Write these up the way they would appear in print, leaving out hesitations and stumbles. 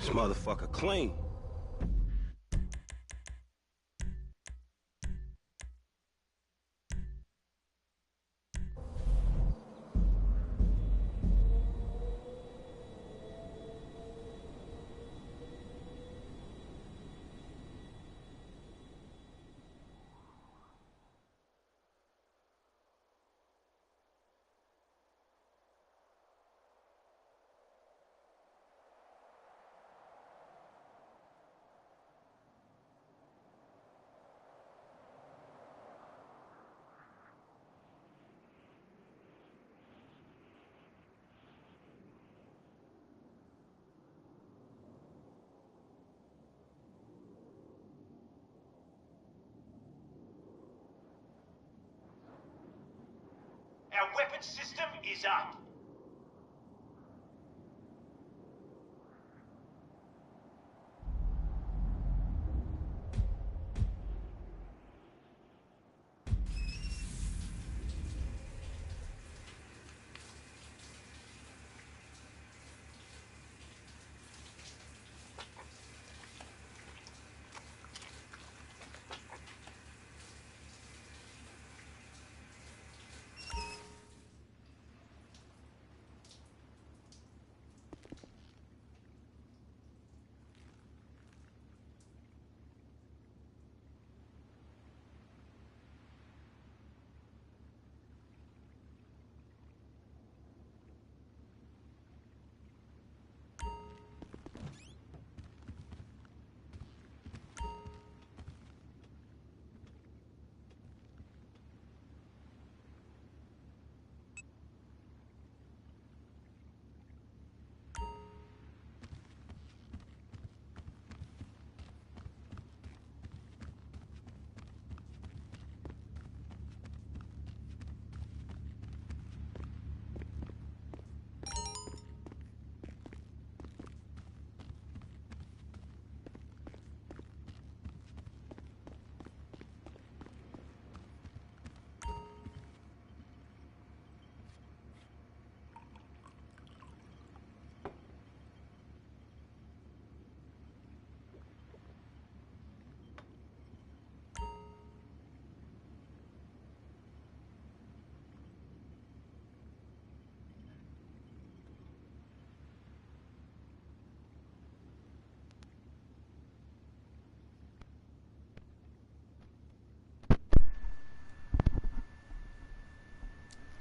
This motherfucker clean. Our weapon system is up.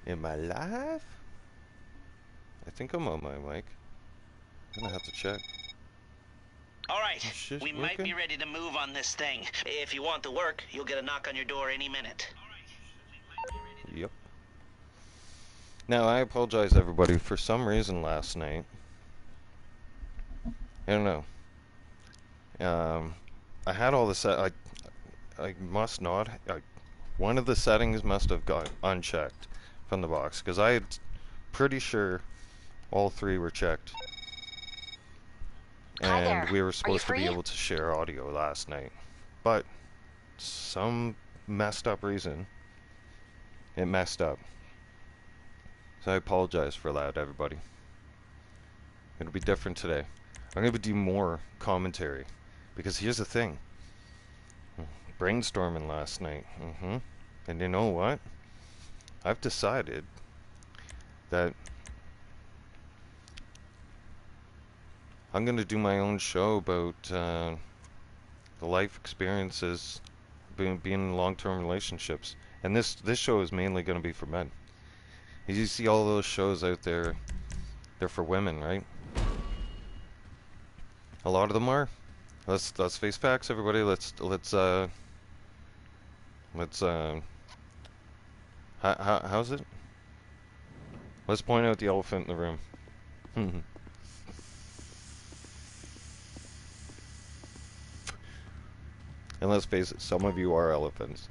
Am I live? I think I'm on my mic. I'm gonna have to check. Alright, Shit we might be ready to move on this thing. If you want to work, you'll get a knock on your door any minute. Yep. Now, I apologize, everybody. For some reason last night, I don't know. I had all the I must not. One of the settings must have got unchecked from the box, because I had pretty sure all three were checked. Hi And there. we were Are you supposed to be free? able to share audio last night. But some messed up reason, it messed up. So I apologize for that, everybody. It'll be different today. I'm going to do more commentary. Because here's the thing. Brainstorming last night. And you know what? I've decided that I'm going to do my own show about the life experiences being in long-term relationships. And this show is mainly going to be for men. You see all those shows out there, they're for women, right? A lot of them are. Let's face facts, everybody. How's it? Let's point out the elephant in the room. And let's face it, some of you are elephants.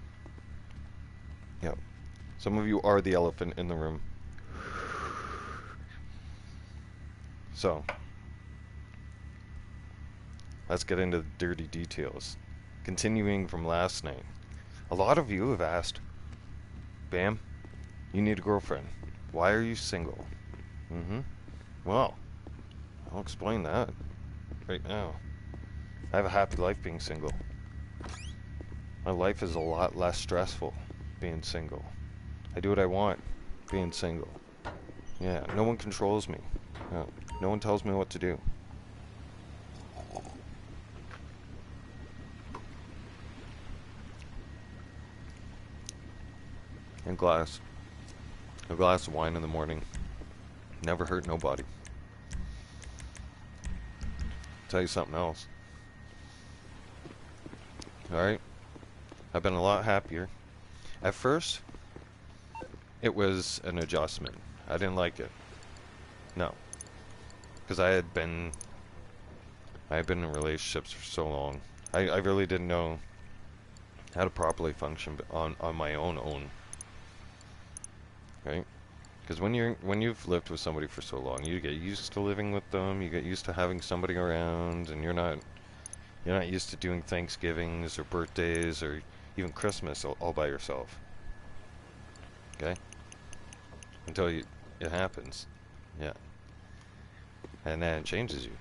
Yep. Some of you are the elephant in the room. So, let's get into the dirty details. Continuing from last night. A lot of you have asked, Bam, you need a girlfriend. Why are you single? Well, I'll explain that. right now. I have a happy life being single. My life is a lot less stressful being single. I do what I want being single. Yeah, no one controls me. No, no one tells me what to do. And a glass of wine in the morning. Never hurt nobody. Tell you something else. Alright? I've been a lot happier. At first, it was an adjustment. I didn't like it. No. Because I had been in relationships for so long. I really didn't know how to properly function on my own. Right? Because when you've lived with somebody for so long, you get used to living with them, you get used to having somebody around, and you're not used to doing Thanksgivings or birthdays or even Christmas all by yourself. Okay? Until it happens. Yeah. And then it changes you.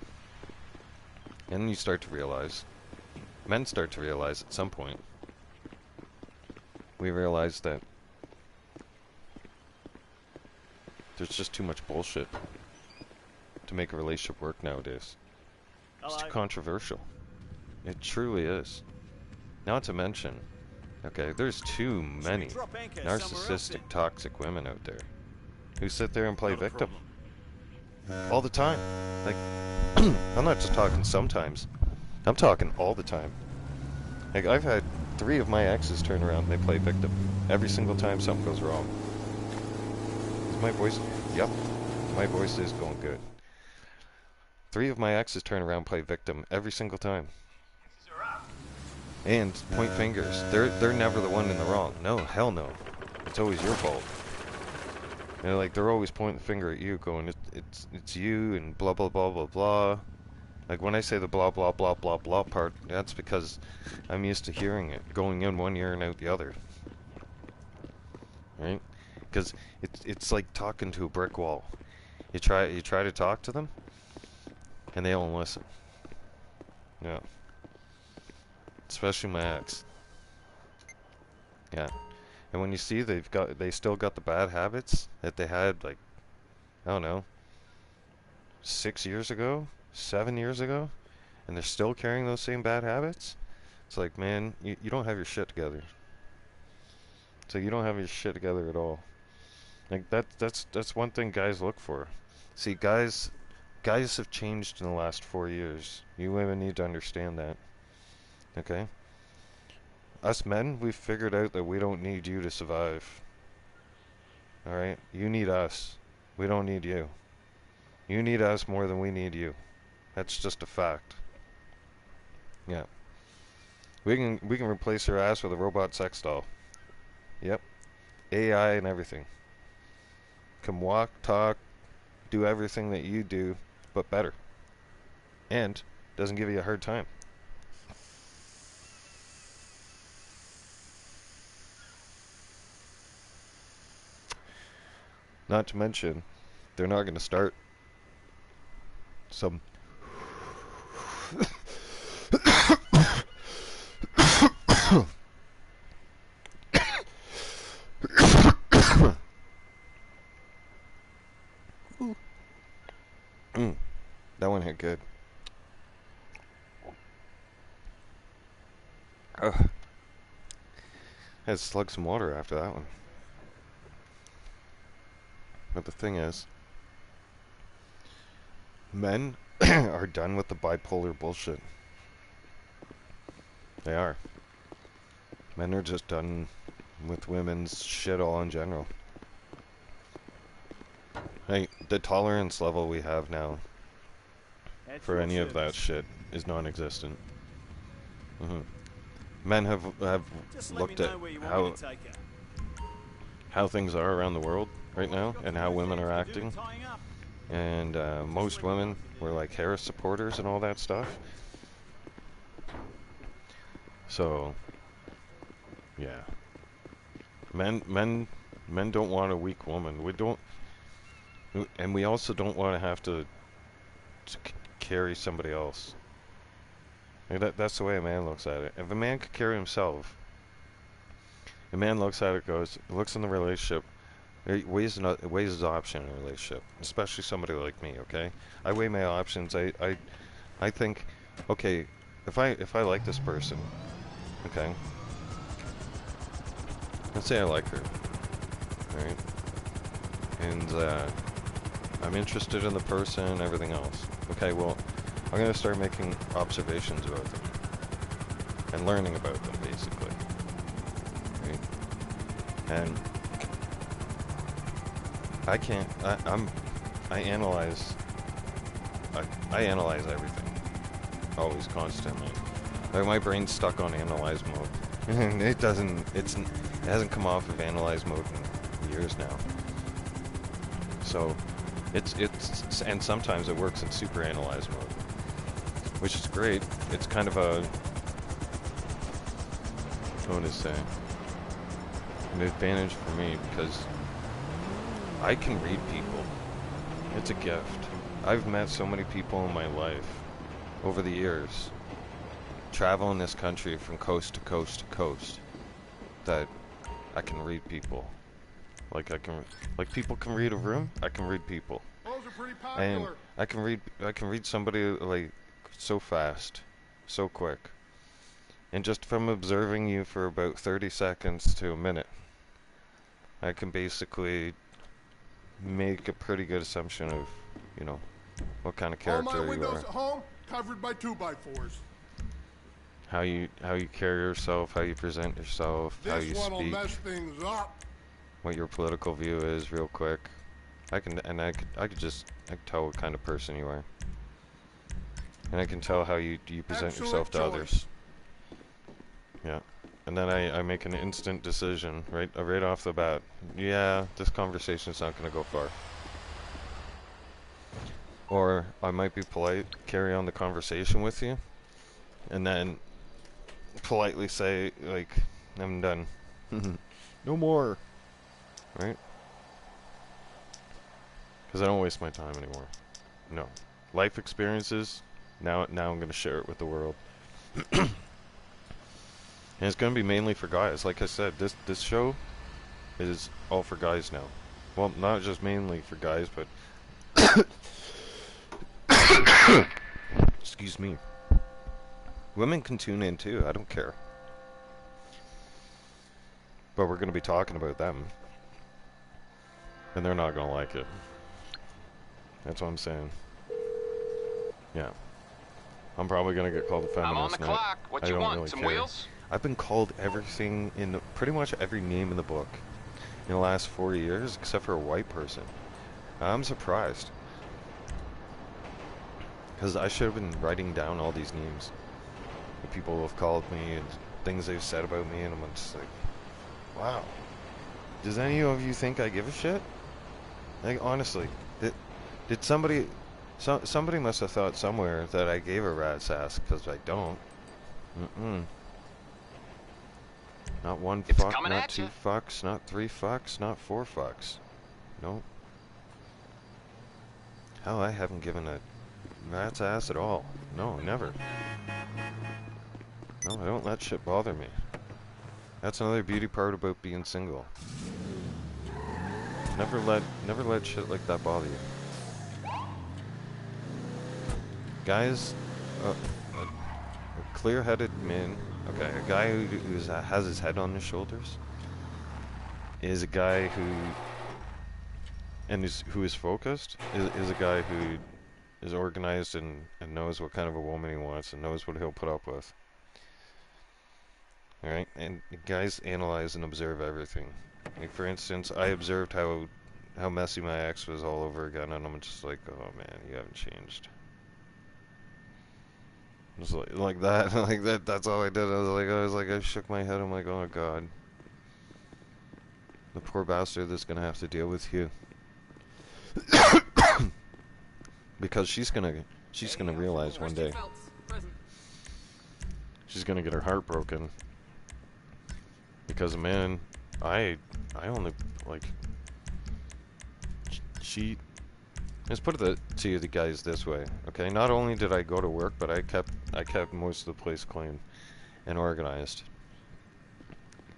And then you start to realize, men start to realize at some point, we realize that there's just too much bullshit to make a relationship work nowadays. It's too controversial. It truly is. Not to mention, okay, there's too many narcissistic, toxic women out there who sit there and play victim all the time. Like, I'm not just talking sometimes. I'm talking all the time. Like, I've had 3 of my exes turn around and they play victim every single time something goes wrong. Is my voice? Yep, my voice is going good. 3 of my exes turn around and play victim every single time. And point fingers. They're never the one in the wrong. No, hell no. It's always your fault. And like they're always pointing the finger at you, going, it's you and blah blah blah blah blah. Like when I say the blah blah blah blah blah part, that's because I'm used to hearing it, going in one ear and out the other. Right? Because it's like talking to a brick wall. You try to talk to them, and they don't listen. Yeah. Especially my ex. Yeah. And when you see they still got the bad habits that they had, like, I don't know, 6 years ago, 7 years ago, and they're still carrying those same bad habits, it's like, man, you don't have your shit together. So you don't have your shit together at all. Like that's one thing guys look for. See, guys have changed in the last 4 years. You women need to understand that. Okay? Us men, we've figured out that we don't need you to survive. Alright? You need us. We don't need you. You need us more than we need you. That's just a fact. Yeah. We can replace your ass with a robot sex doll. Yep. AI and everything. Can walk, talk, do everything that you do, but better. And doesn't give you a hard time. Not to mention, they're not going to start some that one hit good. I had to slug some water after that one. But the thing is, men are done with the bipolar bullshit. They are. Men are just done with women's shit all in general. Hey, the tolerance level we have now for any of that shit is non-existent. Men have looked at how things are around the world right now and how women are acting, and most women were like Harris supporters and all that stuff. So yeah, men don't want a weak woman. We don't, and we also don't want to have to carry somebody else. Like that's the way a man looks at it. If a man could carry himself, a man looks at it, looks in the relationship, it weighs his option in a relationship, especially somebody like me. Okay, I weigh my options. I think, okay, if I like this person, okay, let's say I like her, right, and I'm interested in the person and everything else. Okay, well, I'm gonna start making observations about them and learning about them, basically, right? And I can't. I analyze. I analyze everything, always, constantly. Like my brain's stuck on analyze mode, and it hasn't come off of analyze mode in years now. So, and sometimes it works in super analyze mode, which is great. It's kind of a, I want to say, an advantage for me because I can read people. It's a gift. I've met so many people in my life over the years, traveling this country from coast to coast to coast, that I can read people. Like people can read a room. I can read people. Those are pretty popular. And I can read somebody like so fast, so quick. And just from observing you for about 30 seconds to a minute, I can basically make a pretty good assumption of, you know, what kind of character All my you windows are. at home covered by 2x4s. How you carry yourself, how you present yourself, how you This one'll speak, mess things up. what your political view is, real quick. I could tell what kind of person you are, and I can tell how you present Excellent yourself to choice. others. Yeah, and then I make an instant decision right off the bat. Yeah, this conversation's not going to go far. Or I might be polite, carry on the conversation with you, and then politely say, like, I'm done. No more. Right? Because I don't waste my time anymore. No. Life experiences, now I'm going to share it with the world. And it's going to be mainly for guys. Like I said, this show is all for guys now. Well, not just mainly for guys, but excuse me. Women can tune in too, I don't care. But we're going to be talking about them. And they're not going to like it. That's what I'm saying. Yeah. I'm probably going to get called a feminist. I'm on the now. clock. What you want? Really Some care. wheels? I've been called everything in pretty much every name in the book in the last 4 years, except for a white person. I'm surprised. Because I should have been writing down all these names. The people have called me and things they've said about me, and I'm just like, wow. Does any of you think I give a shit? Like, honestly, did somebody... somebody must have thought somewhere that I gave a rat's ass, because I don't. Not one It's fuck, coming not at 2 ya. fucks, not 3 fucks, not 4 fucks. Nope. Hell, I haven't given a rat's ass at all. No, never. No, I don't let shit bother me. That's another beauty part about being single. Never let shit like that bother you. Guys, a clear-headed man, okay, a guy who has his head on his shoulders is a guy who is focused, is a guy who is organized and knows what kind of a woman he wants and knows what he'll put up with. Alright, and guys analyze and observe everything. Like, for instance, I observed how messy my ex was all over again, and I'm just like, oh man, you haven't changed. Just like that, like that. That's all I did. I shook my head. I'm like, oh god, the poor bastard that's gonna have to deal with you, because she's gonna realize one day she's gonna get her heart broken because, man, I only like she Let's put it to you guys this way, okay? Not only did I go to work, but I kept most of the place clean and organized.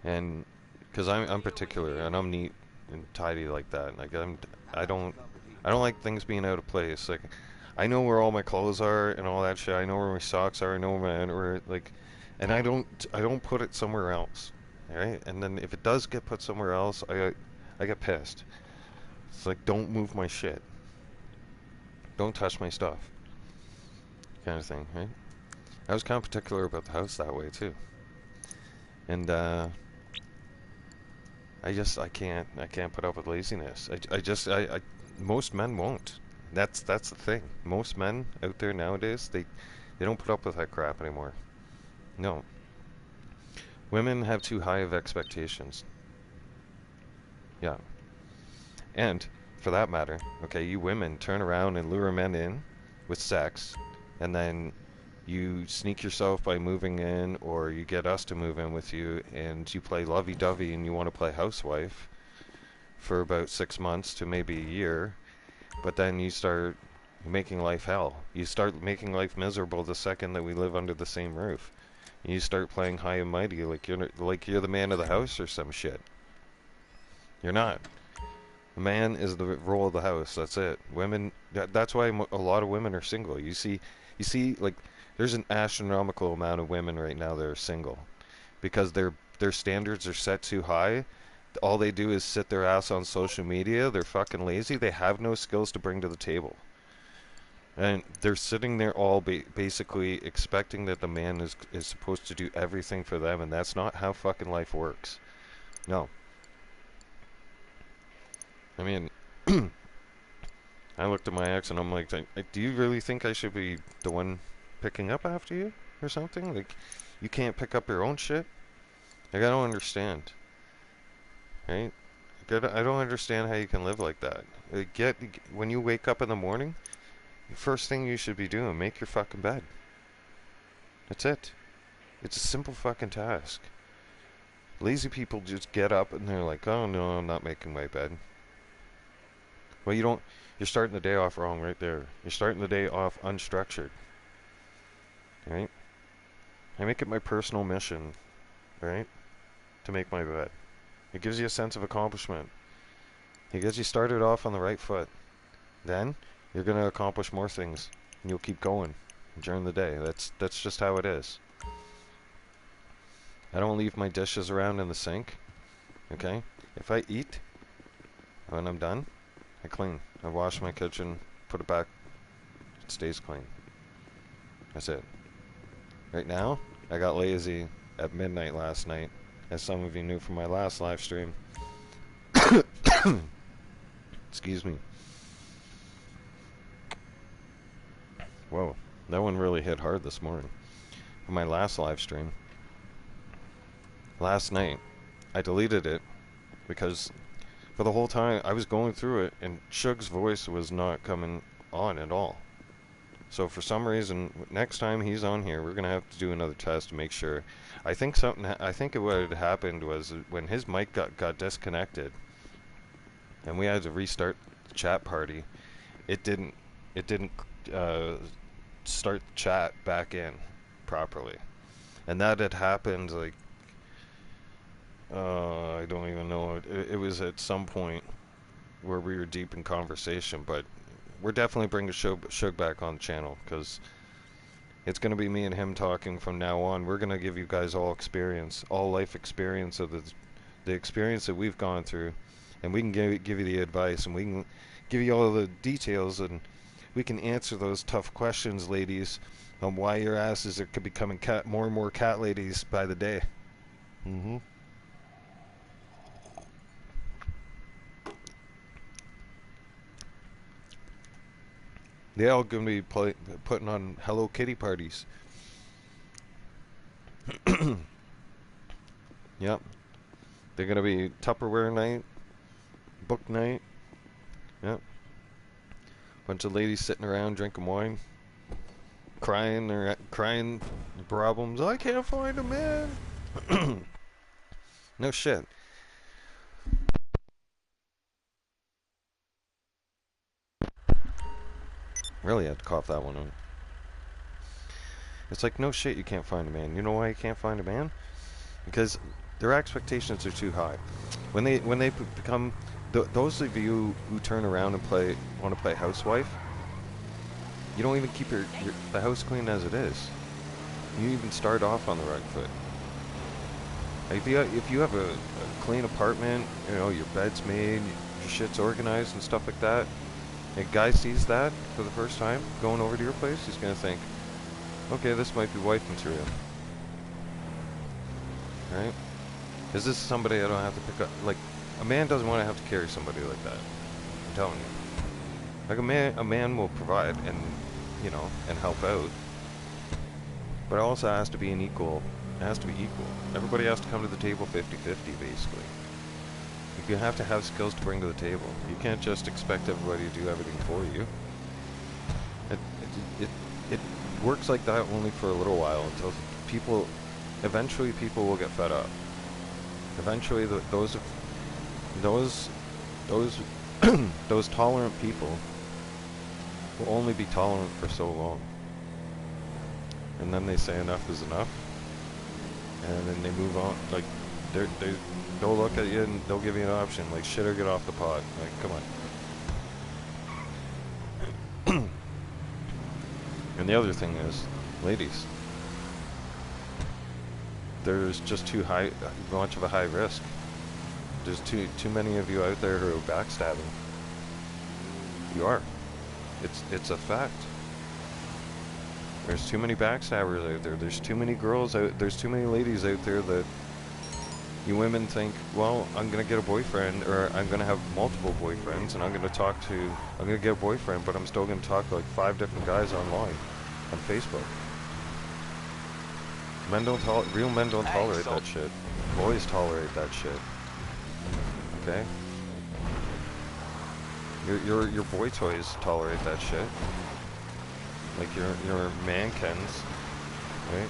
And because I'm particular and I'm neat and tidy like that. Like I don't like things being out of place. Like I know where all my clothes are and all that shit. I know where my socks are. I know where my underwear, like, and I don't put it somewhere else. All right? And then if it does get put somewhere else, I get pissed. It's like, don't move my shit. Don't touch my stuff. Kind of thing, right? I was kind of particular about the house that way too. And I can't put up with laziness. Most men won't. That's the thing. Most men out there nowadays, they don't put up with that crap anymore. No. Women have too high of expectations. Yeah. And for that matter, okay, you women turn around and lure men in with sex, and then you sneak yourself by moving in, or you get us to move in with you, and you play lovey-dovey and you want to play housewife for about 6 months to maybe a year, but then you start making life hell. You start making life miserable the second that we live under the same roof. You start playing high and mighty like you're the man of the house or some shit. You're not. The man is the role of the house. That's it. Women. That's why a lot of women are single. You see, like there's an astronomical amount of women right now that are single because their standards are set too high. All they do is sit their ass on social media. They're fucking lazy. They have no skills to bring to the table. And they're sitting there all basically expecting that the man is supposed to do everything for them, and that's not how fucking life works. No. I mean, I looked at my ex and I'm like, do you really think I should be the one picking up after you or something? Like, you can't pick up your own shit? Like, I don't understand. Right? I don't understand how you can live like that. When you wake up in the morning, the first thing you should be doing, make your fucking bed. That's it. It's a simple fucking task. Lazy people just get up and they're like, oh no, I'm not making my bed. Well, you're starting the day off wrong right there. You're starting the day off unstructured. Right? I make it my personal mission, right, to make my bed. It gives you a sense of accomplishment. It gets you started off on the right foot. Then, you're going to accomplish more things, and you'll keep going during the day. That's just how it is. I don't leave my dishes around in the sink, okay? If I eat, when I'm done, I clean. I wash my kitchen, put it back, it stays clean. That's it. Right now, I got lazy at midnight last night, as some of you knew from my last live stream. Excuse me. Whoa, that one really hit hard this morning. For my last live stream, last night, I deleted it because for the whole time I was going through it and Suge's voice was not coming on at all. So for some reason, next time he's on here, we're gonna have to do another test to make sure. I think what had happened was when his mic got disconnected, and we had to restart the chat party. It didn't start the chat back in properly, and that had happened like I don't even know. It was at some point where we were deep in conversation, but we're definitely bringing Suge back on the channel because it's going to be me and him talking from now on. We're going to give you guys all life experience of the experience that we've gone through, and we can give you the advice, and we can give you all the details, and we can answer those tough questions, ladies, on why your asses are becoming more and more cat ladies by the day. Mm-hmm. They all going to be putting on Hello Kitty parties. Yep. They're going to be Tupperware night, book night. Yep. Bunch of ladies sitting around drinking wine, crying problems. I can't find a man. No shit. Really had to cough that one out. It's like, no shit, you can't find a man. You know why you can't find a man? Because their expectations are too high. When they become those of you who turn around and want to play housewife, you don't even keep the house clean as it is. You even start off on the right foot. If you have a clean apartment, you know, your bed's made, your shit's organized and stuff like that, and a guy sees that for the first time going over to your place, he's gonna think, okay, this might be wife material. Right? Is this somebody I don't have to pick up? Like, a man doesn't want to have to carry somebody like that. I'm telling you. Like, a man will provide and, you know, and help out. But it also has to be an equal. It has to be equal. Everybody has to come to the table 50-50, basically. You have to have skills to bring to the table. You can't just expect everybody to do everything for you. It works like that only for a little while until eventually people will get fed up. Eventually those tolerant people will only be tolerant for so long. And then they say enough is enough. And then they move on. Like, they'll look at you and they'll give you an option. Like, shit or get off the pot. Like, come on. And the other thing is, ladies, there's just too much of a high risk. There's too many of you out there who are backstabbing. You are. It's a fact. There's too many backstabbers out there. There's too many girls out. There's too many ladies out there that you women think, well, I'm gonna get a boyfriend, or I'm gonna have multiple boyfriends, and I'm gonna get a boyfriend, but I'm still gonna talk to like 5 different guys online, on Facebook. Real men don't tolerate that shit. Boys tolerate that shit. Okay? Your boy toys tolerate that shit. Like your mankins, right?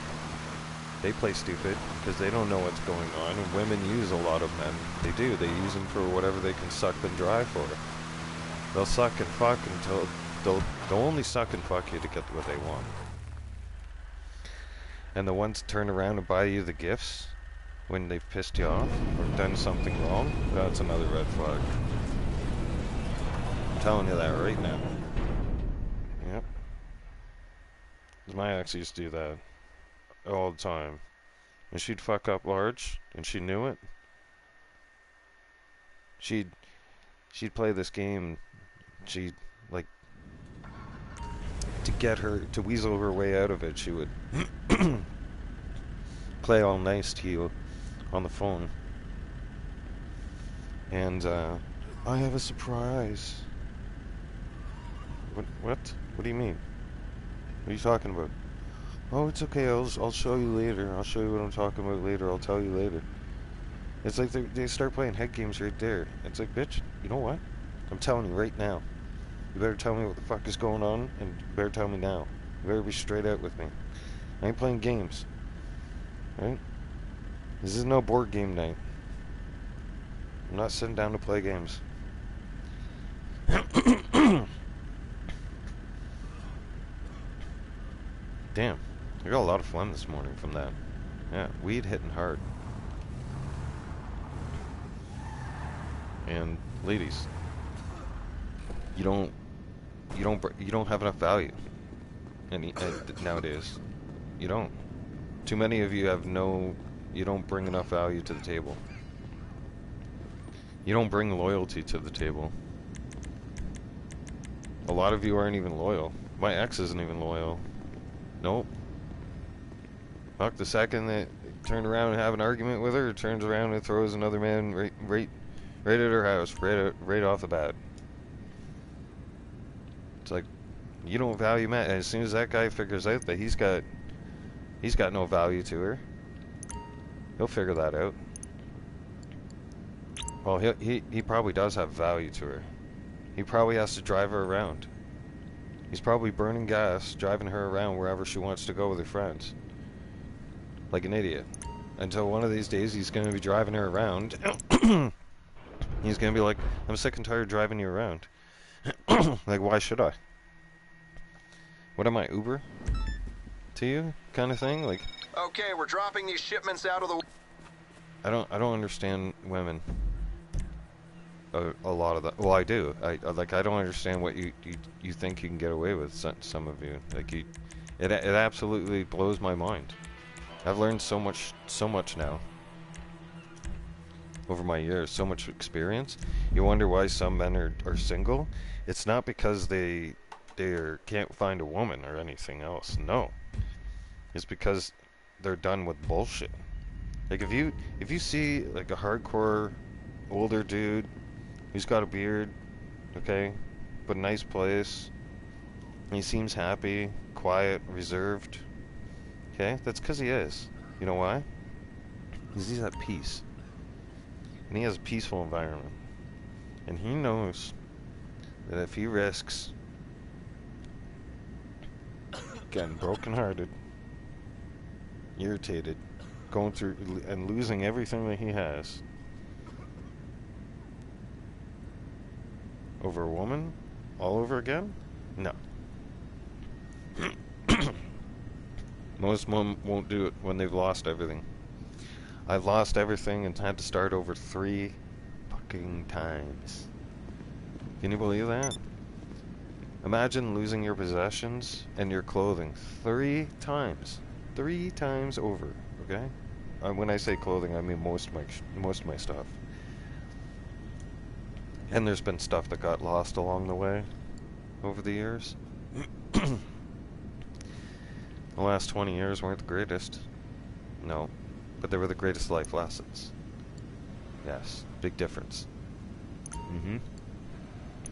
They play stupid because they don't know what's going on, and women use a lot of men. They do. They use them for whatever they can suck them dry for. They'll suck and fuck until they'll only suck and fuck you to get what they want. And the ones that turn around and buy you the gifts when they've pissed you off or done something wrong, that's another red flag. I'm telling you that right now. Yep. My ex used to do that all the time. And she'd fuck up large, and she knew it. She'd play this game. She'd, like, to weasel her way out of it, she would play all nice to you on the phone. And, I have a surprise. What? What do you mean? What are you talking about? Oh, it's okay. I'll show you later. I'll show you what I'm talking about later. I'll tell you later. It's like they start playing head games right there. It's like, bitch, you know what? I'm telling you right now. You better tell me what the fuck is going on, and you better tell me now. You better be straight out with me. I ain't playing games. Right? This is no board game night. I'm not sitting down to play games. Damn. I got a lot of phlegm this morning from that. Yeah, weed hitting hard. And ladies, you don't have enough value nowadays. You don't. Too many of you you don't bring enough value to the table. You don't bring loyalty to the table. A lot of you aren't even loyal. My ex isn't even loyal. Nope. Fuck, the second that turn around and have an argument with her, turns around and throws another man right at her house, right off the bat. It's like, you don't value Matt. And as soon as that guy figures out that he's got no value to her, he'll figure that out. Well, he probably does have value to her. He probably has to drive her around. He's probably burning gas, driving her around wherever she wants to go with her friends. Like an idiot. Until one of these days he's going to be driving her around. He's going to be like, I'm sick and tired of driving you around. Like, why should I? What am I, Uber? To you? Kind of thing? Like, Okay, we're dropping these shipments out of the... I don't understand women. A lot of that. Well, I do. I don't understand what you think you can get away with. Some of you, like it absolutely blows my mind. I've learned so much now over my years, so much experience. You wonder why some men are single. It's not because they can't find a woman or anything else. No, it's because they're done with bullshit. Like if you see like a hardcore older dude who's got a beard, okay, but a nice place, and he seems happy, quiet, reserved, okay, that's because he is. You know why? Because he's at peace. And he has a peaceful environment. And he knows that if he risks getting brokenhearted, irritated, going through and losing everything that he has over a woman all over again? No. Most men won't do it when they've lost everything. I've lost everything and had to start over 3 fucking times. Can you believe that? Imagine losing your possessions and your clothing 3 times. 3 times over, okay? When I say clothing, I mean most of my stuff. And there's been stuff that got lost along the way over the years. The last 20 years weren't the greatest. No. But they were the greatest life lessons. Yes. Big difference.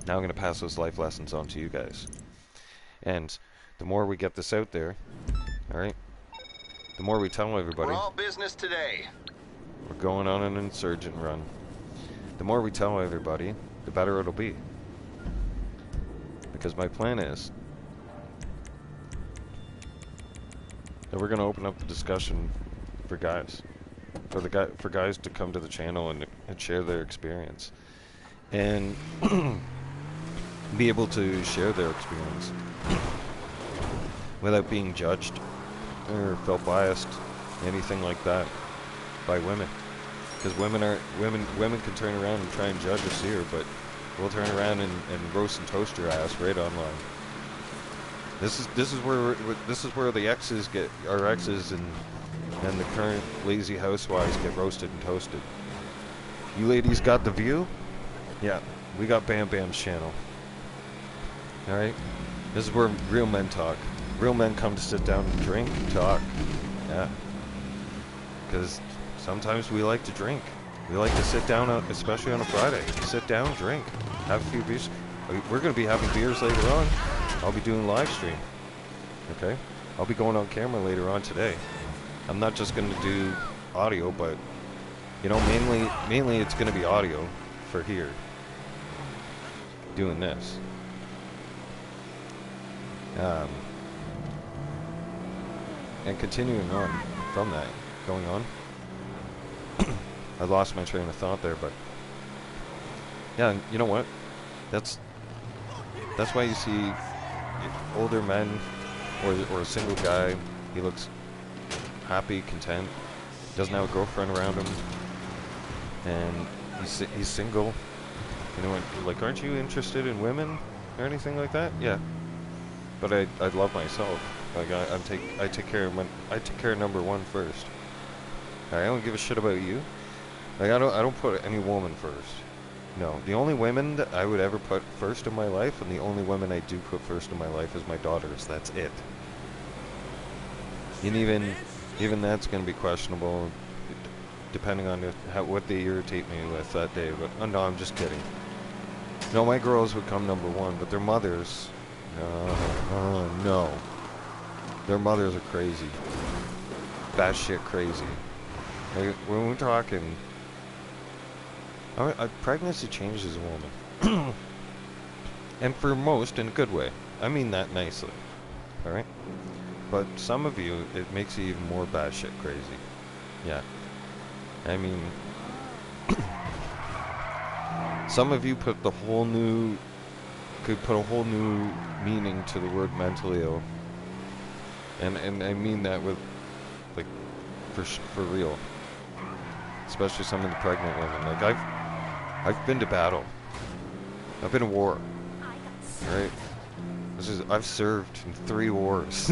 Now I'm going to pass those life lessons on to you guys. And the more we get this out there, alright? The more we tell everybody. We're all business today. We're going on an insurgent run. The more we tell everybody, the better it'll be. Because my plan is that we're going to open up the discussion for guys. For guys to come to the channel and share their experience. And be able to share their experience without being judged or felt biased, anything like that, by women. Because women can turn around and try and judge us here, but we'll turn around and roast and toast your ass right online. This is where the exes get our exes and the current lazy housewives get roasted and toasted. You ladies got the view? Yeah, we got Bam Bam's channel. All right, this is where real men talk. Real men come to sit down and drink and talk. Yeah, because sometimes we like to drink. We like to sit down, especially on a Friday. Sit down, drink, have a few beers. We're going to be having beers later on. I'll be doing live stream. Okay, I'll be going on camera later on today. I'm not just going to do audio, but you know, mainly it's going to be audio for here. Doing this. And continuing on from that, going on. I lost my train of thought there, but yeah, you know what? That's why you see older men or a single guy. He looks happy, content, doesn't have a girlfriend around him, and he's single. You know, like, aren't you interested in women or anything like that? Yeah, but I love myself. Like I take care of number 1 first. I don't give a shit about you. Like I don't put any woman first. No, the only women that I would ever put first in my life, and the only women I do put first in my life, is my daughters. That's it. And even that's going to be questionable, depending on what they irritate me with that day. But no, I'm just kidding. No, my girls would come number 1, but their mothers, no, their mothers are crazy, batshit crazy. Like, when we're talking, pregnancy changes a woman, and for most in a good way. I mean that nicely, all right. But some of you, it makes you even more batshit crazy. Yeah, I mean. Some of you put the whole new could put a whole new meaning to the word mentally ill. And I mean that with, like, for real. Especially some of the pregnant women. Like, I've been to battle. I've been to war. Right? I've served in 3 wars.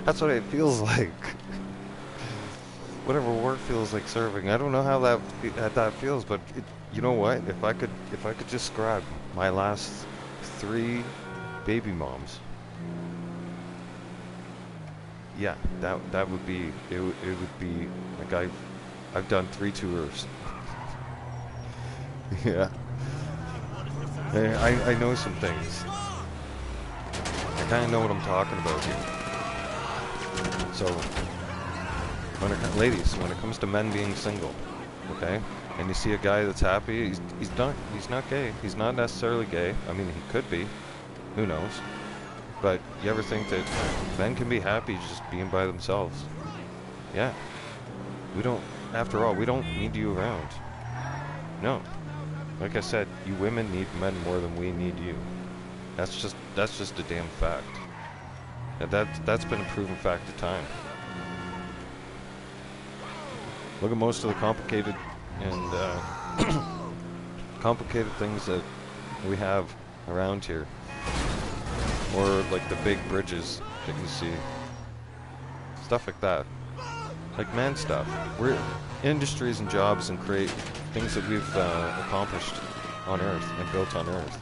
That's what it feels like. Whatever war feels like serving. I don't know how that feels, but you know what? If I could describe my last 3 baby moms, yeah, that would be it. It would be like I've done 3 tours. Yeah, I know some things. I kind of know what I'm talking about here. So. Ladies, when it comes to men being single, okay, and you see a guy that's happy, he's not gay. He's not necessarily gay. I mean, he could be. Who knows? But you ever think that men can be happy just being by themselves? Yeah. After all, we don't need you around. No. Like I said, you women need men more than we need you. That's just a damn fact. And that's been a proven fact of time. Look at most of the complicated things that we have around here, or like the big bridges that you see, stuff like that, like man stuff. We're industries and jobs and create things that we've accomplished on Earth and built on Earth.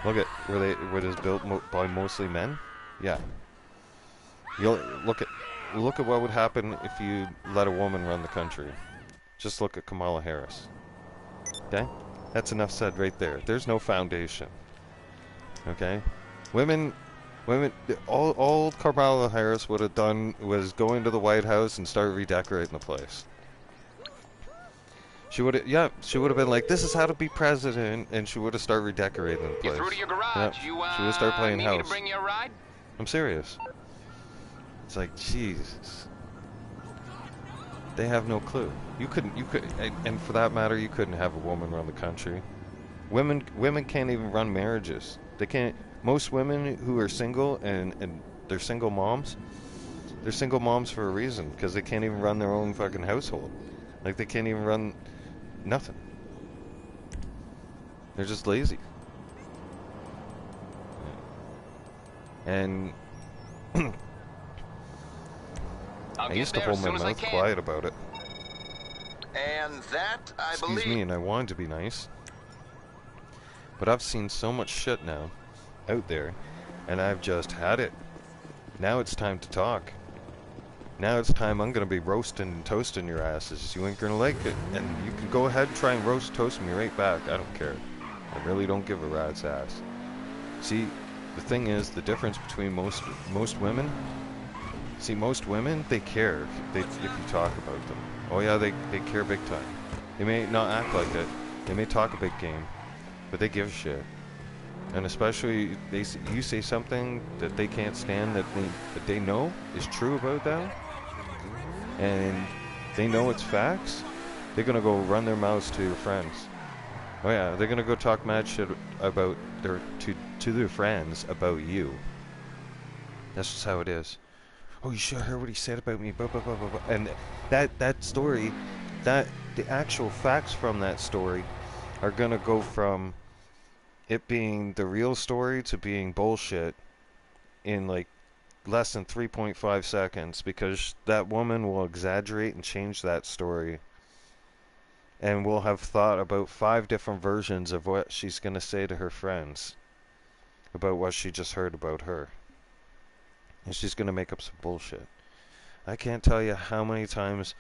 Look at were those built by mostly men? Yeah. You'll look at what would happen if you let a woman run the country. Just look at Kamala Harris. Okay? That's enough said right there. There's no foundation. Okay? All Kamala Harris would have done was go into the White House and start redecorating the place. She would have been like, this is how to be president, and she would have started redecorating the place. You're through to your garage. She would have started playing need house. me to bring you a ride? I'm serious. It's like, Jesus. They have no clue. You could, and for that matter, you couldn't have a woman run the country. Women can't even run marriages. They can't. Most women who are single and they're single moms for a reason, because they can't even run their own fucking household. Like, they can't even run nothing. They're just lazy. And I used to hold my mouth quiet about it. And that, I believe... Excuse me, and I wanted to be nice. But I've seen so much shit now out there, and I've just had it. Now it's time to talk. Now it's time I'm gonna be roasting and toasting your asses. You ain't gonna like it. And you can go ahead and try and roast toast me right back. I don't care. I really don't give a rat's ass. See, the thing is, the difference between most women... See, most women, they care if you talk about them. Oh yeah, they care big time. They may not act like it. They may talk a big game. But they give a shit. And especially, you say something that they can't stand, that they know is true about them, and they know it's facts, they're gonna go run their mouths to your friends. Oh yeah, they're gonna go talk mad shit about to their friends about you. That's just how it is. Oh, you should have heard what he said about me, blah, blah, blah, blah, blah. And that story, the actual facts from that story are gonna go from it being the real story to being bullshit in like less than 3.5 seconds, because that woman will exaggerate and change that story, and will have thought about 5 different versions of what she's gonna say to her friends about what she just heard about her. And she's gonna make up some bullshit. I can't tell you how many times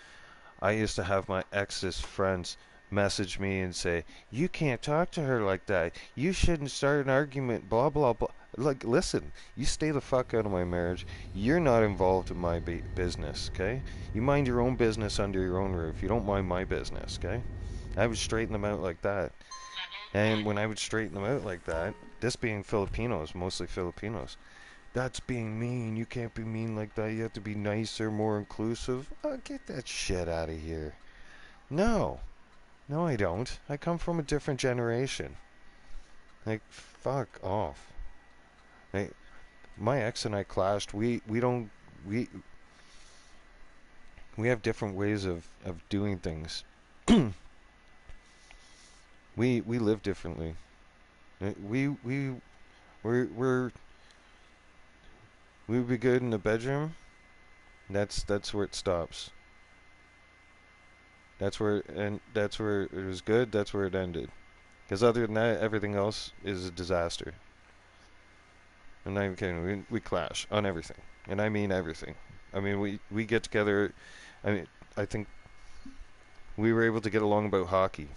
I used to have my ex's friends message me and say, you can't talk to her like that, you shouldn't start an argument, blah blah blah. Like, listen, you stay the fuck out of my marriage. You're not involved in my business, okay? You mind your own business under your own roof. You don't mind my business, okay? I would straighten them out like that. And when I would straighten them out like that, this being Filipinos, mostly Filipinos, that's being mean. You can't be mean like that. You have to be nicer, more inclusive. Oh, get that shit out of here. No, I don't. I come from a different generation. Like, fuck off. Like, my ex and I clashed. We don't we we have different ways of doing things. We live differently. We're we would be good in the bedroom. That's where it stops. That's where it was good. That's where it ended. Because other than that, everything else is a disaster. I'm not even kidding. We clash on everything, and I mean everything. I mean we get together. I mean I think we were able to get along about hockey,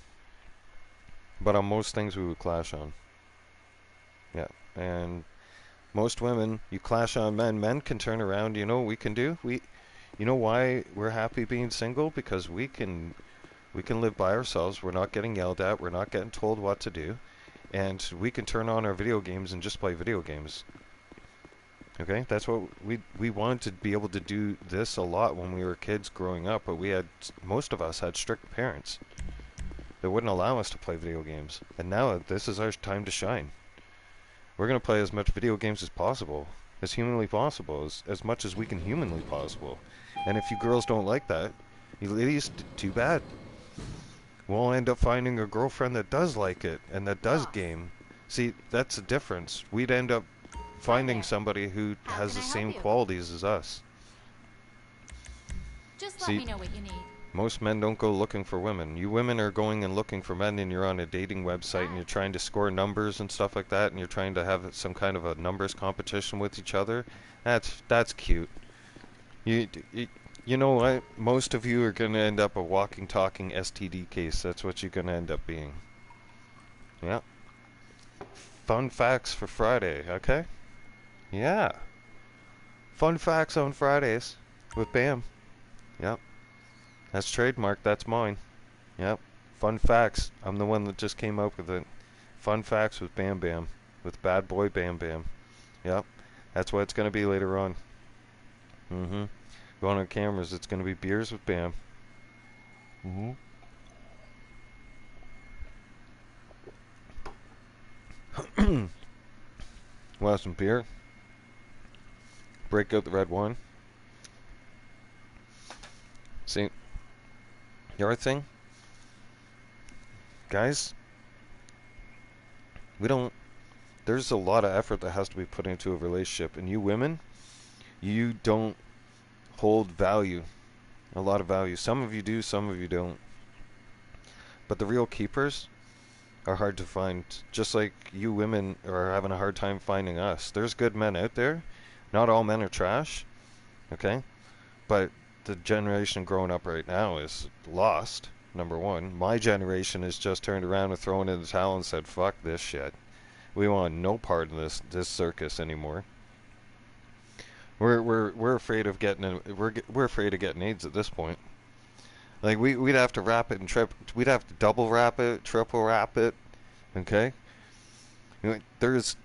but on most things we would clash on. Yeah, and most women you clash on men. Men can turn around. You know what we can do? You know why we're happy being single? Because we can live by ourselves. We're not getting yelled at. We're not getting told what to do. And we can turn on our video games and just play video games. Okay? That's what we wanted to be able to do this a lot when we were kids growing up, but most of us had strict parents that wouldn't allow us to play video games. And now this is our time to shine. We're going to play as much video games as possible, as humanly possible, as much as we can humanly possible. And if you girls don't like that, you ladies, too bad. We'll end up finding a girlfriend that does like it and that does game. See, that's the difference. We'd end up finding somebody who has the same qualities as us. Just let me know what you need. Most men don't go looking for women. You women are going and looking for men, and you're on a dating website and you're trying to score numbers and stuff like that, and you're trying to have some kind of a numbers competition with each other. That's cute. You know what? Most of you are going to end up a walking, talking STD case. That's what you're going to end up being. Yeah. Fun facts for Friday, okay? Yeah. Fun facts on Fridays with Bam. Yep. That's trademark. That's mine. Yep. Fun facts. I'm the one that just came up with it. Fun facts with Bam Bam. With Bad Boy Bam Bam. Yep. That's what it's going to be later on. Mm-hmm. Going on cameras, it's going to be beers with Bam. Mm-hmm. We'll have some beer. Break out the red wine. See, the other thing, guys, there's a lot of effort that has to be put into a relationship. And you women, you don't hold value, a lot of value. Some of you do, some of you don't. But the real keepers are hard to find, just like you women are having a hard time finding us. There's good men out there. Not all men are trash, okay? But the generation growing up right now is lost, number one. My generation has just turned around and thrown in the towel and said, fuck this shit. We want no part of this circus anymore. We're afraid of getting we're afraid of getting AIDS at this point. Like we'd have to wrap it and we'd have to double wrap it, triple wrap it. Okay? You know, there's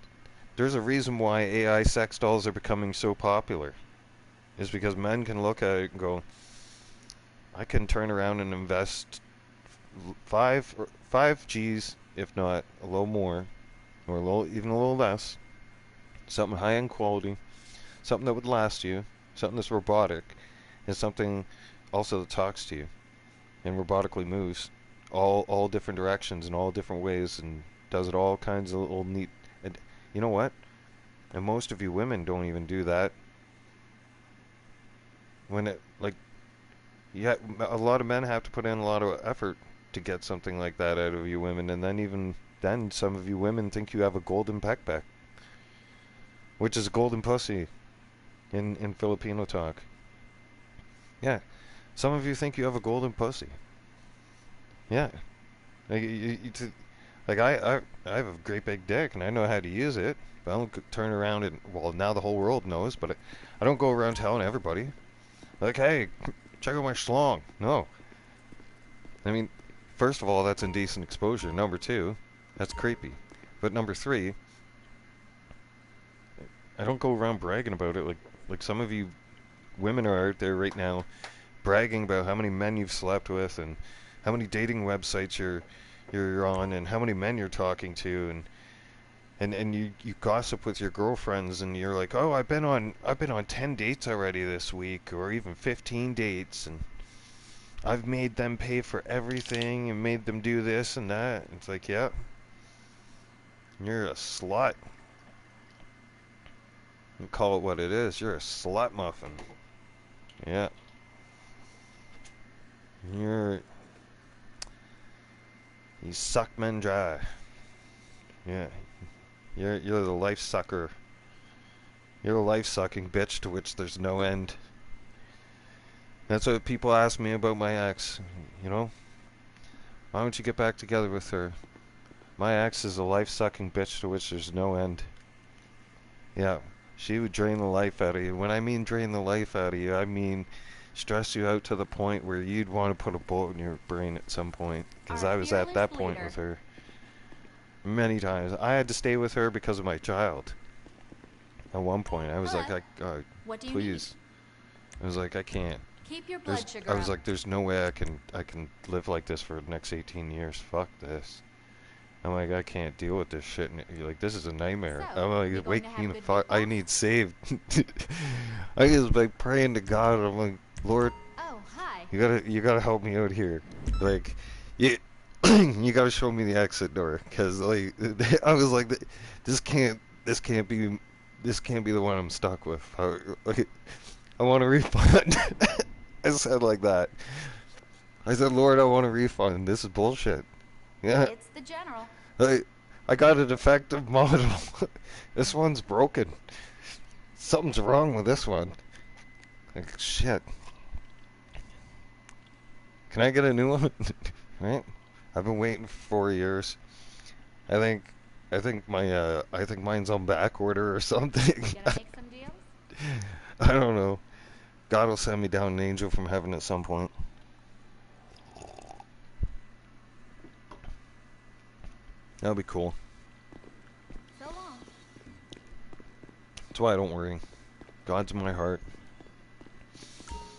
a reason why AI sex dolls are becoming so popular. Is because men can look at it and go, I can turn around and invest 5 G's, if not a little more, or even a little less, something high end quality. Something that would last you, something that's robotic, and something also that talks to you and robotically moves all different directions in all different ways and does it all kinds of little neat. And you know what? And most of you women don't even do that. When it yeah, a lot of men have to put in a lot of effort to get something like that out of you women, and then some of you women think you have a golden peckback, which is a golden pussy. In Filipino talk. Yeah. Some of you think you have a golden pussy. Yeah. Like I have a great big dick and I know how to use it. But I don't turn around and, well, now the whole world knows, but I don't go around telling everybody. Like, hey, check out my schlong. No. I mean, first of all, that's indecent exposure. Number 2, that's creepy. But number 3, I don't go around bragging about it like some of you women are out there right now bragging about how many men you've slept with and how many dating websites you're on and how many men you're talking to, and and you gossip with your girlfriends, and you're like, oh, I've been on 10 dates already this week, or even 15 dates, and I've made them pay for everything and made them do this and that. It's like, yeah, you're a slut. You call it what it is. You're a slut muffin. Yeah. You suck men dry. Yeah. You're the life sucker. You're a life sucking bitch to which there's no end. That's what people ask me about my ex. You know? Why don't you get back together with her? My ex is a life sucking bitch to which there's no end. Yeah. She would drain the life out of you. When I mean drain the life out of you, I mean stress you out to the point where you'd want to put a bullet in your brain at some point. Because I was at that point with her. Many times. I had to stay with her because of my child. At one point, I was like, please. I was like, I can't. Keep your blood sugar I was up. like, there's no way I can live like this for the next 18 years. Fuck this. I'm like, I can't deal with this shit. And you're like, this is a nightmare. So, I'm like, wait, good fuck, I week off? need saved. I was like praying to God. I'm like, Lord, Oh, hi. you gotta help me out here. Like, you gotta show me the exit door, cause like I was like, this can't be the one I'm stuck with. I want a refund. I said like that. I said, Lord, I want a refund. This is bullshit. Yeah. It's the general. I got a defective model. This one's broken. Something's wrong with this one. Like, shit. Can I get a new one? Right? I've been waiting for 4 years. I think mine's on back order or something. Gonna make some deals? I don't know. God will send me down an angel from heaven at some point. That'll be cool. So long. That's why I don't worry. God's in my heart.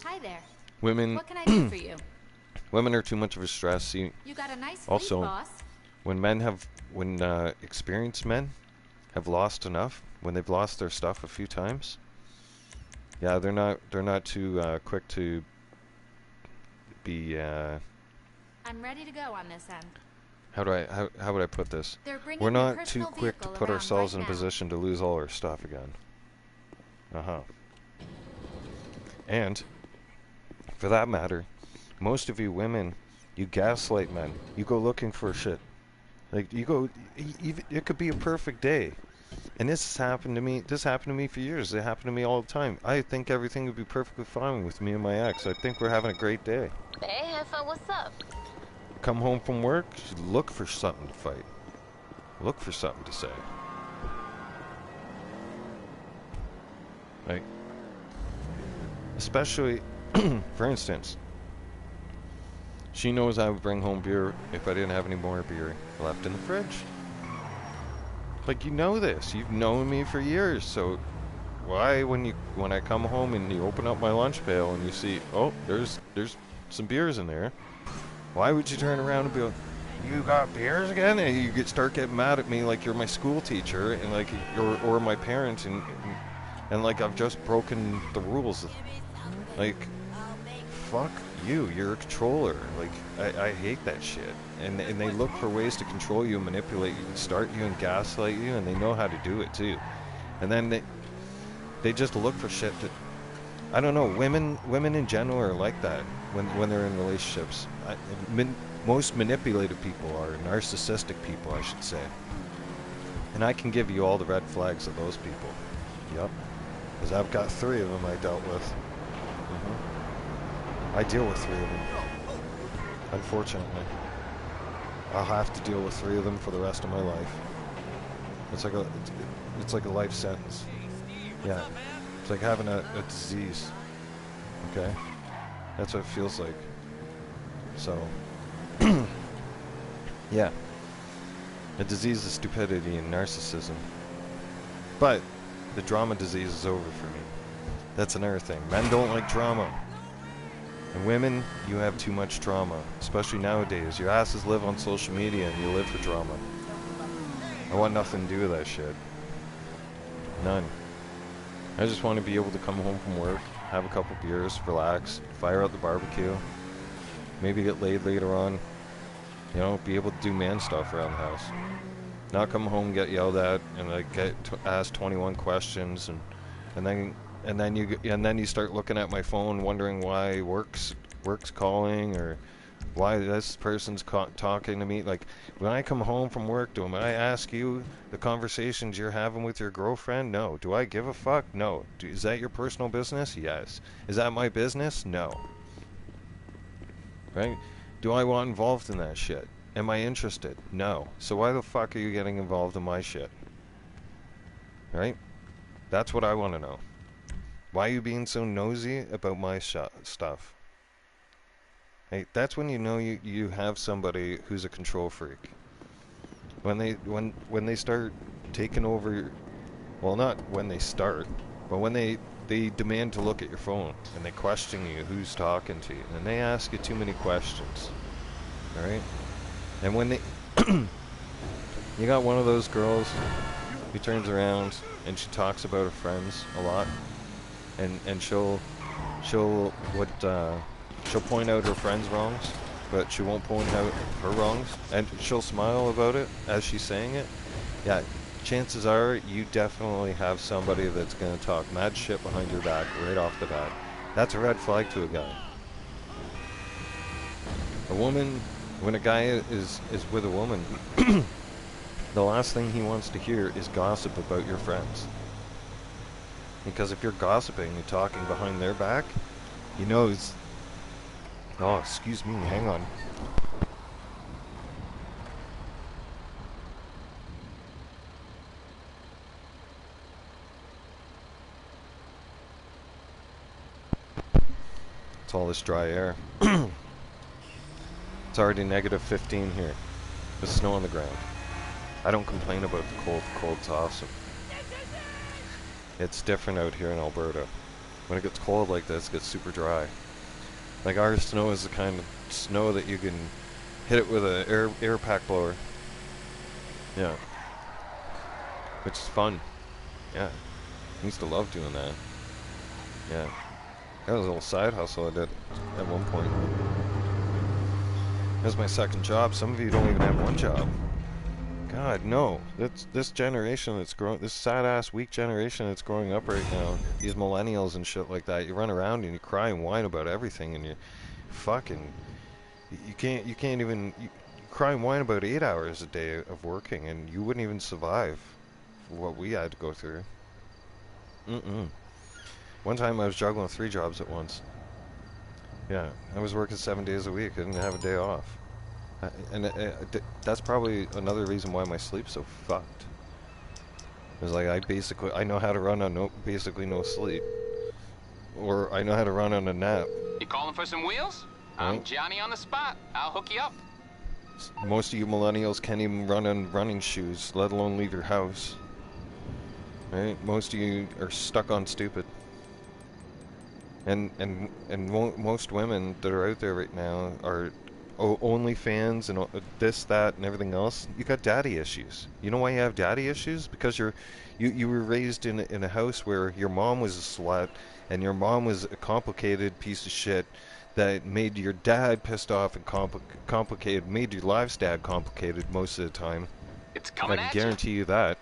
Hi there. Women What can I do for you? women are too much of a stress. See, You got a nice Also, fleet, boss. when experienced men have lost enough, when they've lost their stuff a few times, yeah, they're not too quick to be I'm ready to go on this end. how would I put this? They're bringing We're their not too personal quick to vehicle put around ourselves right in a now. position to lose all our stuff again. And for that matter, most of you women, you gaslight men. You go looking for shit. Like it could be a perfect day. And this happened to me. This happened to me for years. It happened to me all the time. I think everything would be perfectly fine with me and my ex. I think we're having a great day. Hey, Heffa, what's up? Come home from work, look for something to fight. Look for something to say. Like, especially, for instance, she knows I would bring home beer if I didn't have any more beer left in the fridge. Like, you know this. You've known me for years, so why when I come home and you open up my lunch pail and you see, oh, there's some beers in there, why would you turn around and be like, you got beers again? And you start getting mad at me like you're my school teacher and like or my parent and like I've just broken the rules. Like, fuck you. You're a controller. Like, I hate that shit. And they look for ways to control you and manipulate you and start you and gaslight you, and they know how to do it too. And then they just look for shit that, I don't know, women in general are like that when they're in relationships. Most manipulative people are narcissistic people, I should say. And I can give you all the red flags of those people. Yep. Because I've got 3 of them I dealt with. I deal with 3 of them. Unfortunately. I'll have to deal with 3 of them for the rest of my life. It's like a life sentence. Yeah. It's like having a disease. Okay? That's what it feels like. So, yeah. A disease of stupidity and narcissism. But the drama disease is over for me. That's another thing. Men don't like drama. And women, you have too much drama. Especially nowadays. Your asses live on social media and you live for drama. I want nothing to do with that shit. None. I just want to be able to come home from work, have a couple beers, relax, fire out the barbecue, maybe get laid later on, you know, be able to do man stuff around the house. Not come home, get yelled at, and like get asked 21 questions, and then you start looking at my phone, wondering why work's calling, or why this person's talking to me. Like, when I come home from work, do I ask you the conversations you're having with your girlfriend? No. Do I give a fuck? No. Is that your personal business? Yes. Is that my business? No. Right? Do I want involved in that shit? Am I interested? No. So why the fuck are you getting involved in my shit? Right? That's what I want to know. Why are you being so nosy about my stuff? Hey, that's when you know you have somebody who's a control freak. When they start taking over, well, not when they start, but when they demand to look at your phone and they question you who's talking to you, and they ask you too many questions. All right? And when they you got one of those girls who turns around and she talks about her friends a lot, and she'll point out her friends' wrongs, but she won't point out her wrongs, and she'll smile about it as she's saying it. Yeah, chances are you definitely have somebody that's going to talk mad shit behind your back right off the bat. That's a red flag to a guy. A woman, when a guy is with a woman, the last thing he wants to hear is gossip about your friends. Because if you're gossiping and talking behind their back, he knows. Oh, excuse me, hang on. It's all this dry air. It's already negative 15 here. There's snow on the ground. I don't complain about the cold. The cold's awesome. It's different out here in Alberta. When it gets cold like this, it gets super dry. Like, our snow is the kind of snow that you can hit it with an air pack blower. Yeah. Which is fun. Yeah. I used to love doing that. Yeah. That was a little side hustle I did at one point. That was my second job. Some of you don't even have one job. God, no. This generation that's growing, this sad-ass, weak generation that's growing up right now, these millennials and shit like that, you run around and you cry and whine about everything, and you fucking, you can't even, you cry and whine about 8 hours a day of working, and you wouldn't even survive what we had to go through. One time I was juggling 3 jobs at once. Yeah, I was working 7 days a week. I didn't have a day off. That's probably another reason why my sleep's so fucked. It's like I know how to run on basically no sleep. Or I know how to run on a nap. You calling for some wheels? Right? I'm Johnny on the spot. I'll hook you up. Most of you millennials can't even run on running shoes, let alone leave your house. Right? Most of you are stuck on stupid. And most women that are out there right now are OnlyFans and this, that, and everything else. You got daddy issues. You know why you have daddy issues? Because you were raised in a house where your mom was a slut and your mom was a complicated piece of shit that made your dad pissed off and complicated, made your life's dad complicated most of the time. It's coming I at can guarantee you that.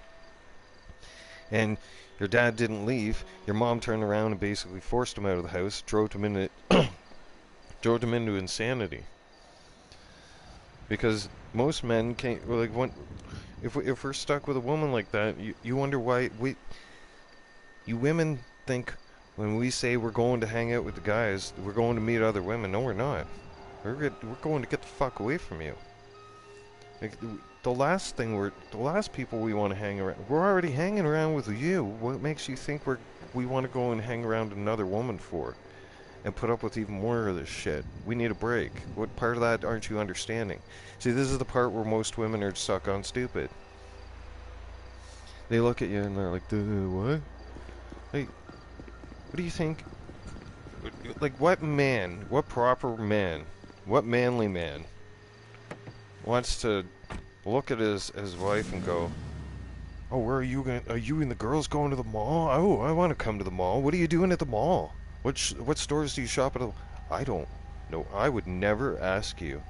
And your dad didn't leave. Your mom turned around and basically forced him out of the house, drove him into insanity. Because most men can't, like, if we're stuck with a woman like that, you wonder why you women think when we say we're going to hang out with the guys, we're going to meet other women. No, we're not. We're going to get the fuck away from you. Like, the last people we want to hang around, we're already hanging around with you. What makes you think we want to go and hang around with another woman for? And put up with even more of this shit. We need a break. What part of that aren't you understanding? See, this is the part where most women are stuck on stupid. They look at you and they're like, what? Like, what do you think? Like, what proper man, what manly man wants to look at his wife and go, Oh, where are you going? Are you and the girls going to the mall? Oh, I want to come to the mall. What are you doing at the mall? What stores do you shop at? I don't know. I would never ask you.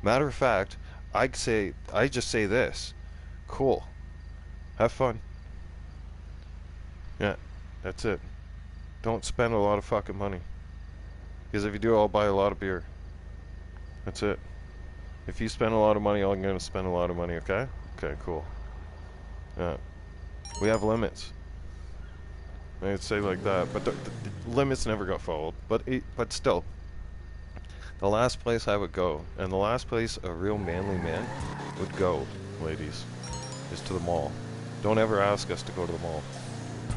Matter of fact, I just say this. Cool. Have fun. Yeah, that's it. Don't spend a lot of fucking money. Because if you do, I'll buy a lot of beer. That's it. If you spend a lot of money, I'm going to spend a lot of money, okay? Okay, cool. Yeah. We have limits. I'd say like that, but the limits never got followed. But still, the last place I would go, and the last place a real manly man would go, ladies, is to the mall. Don't ever ask us to go to the mall.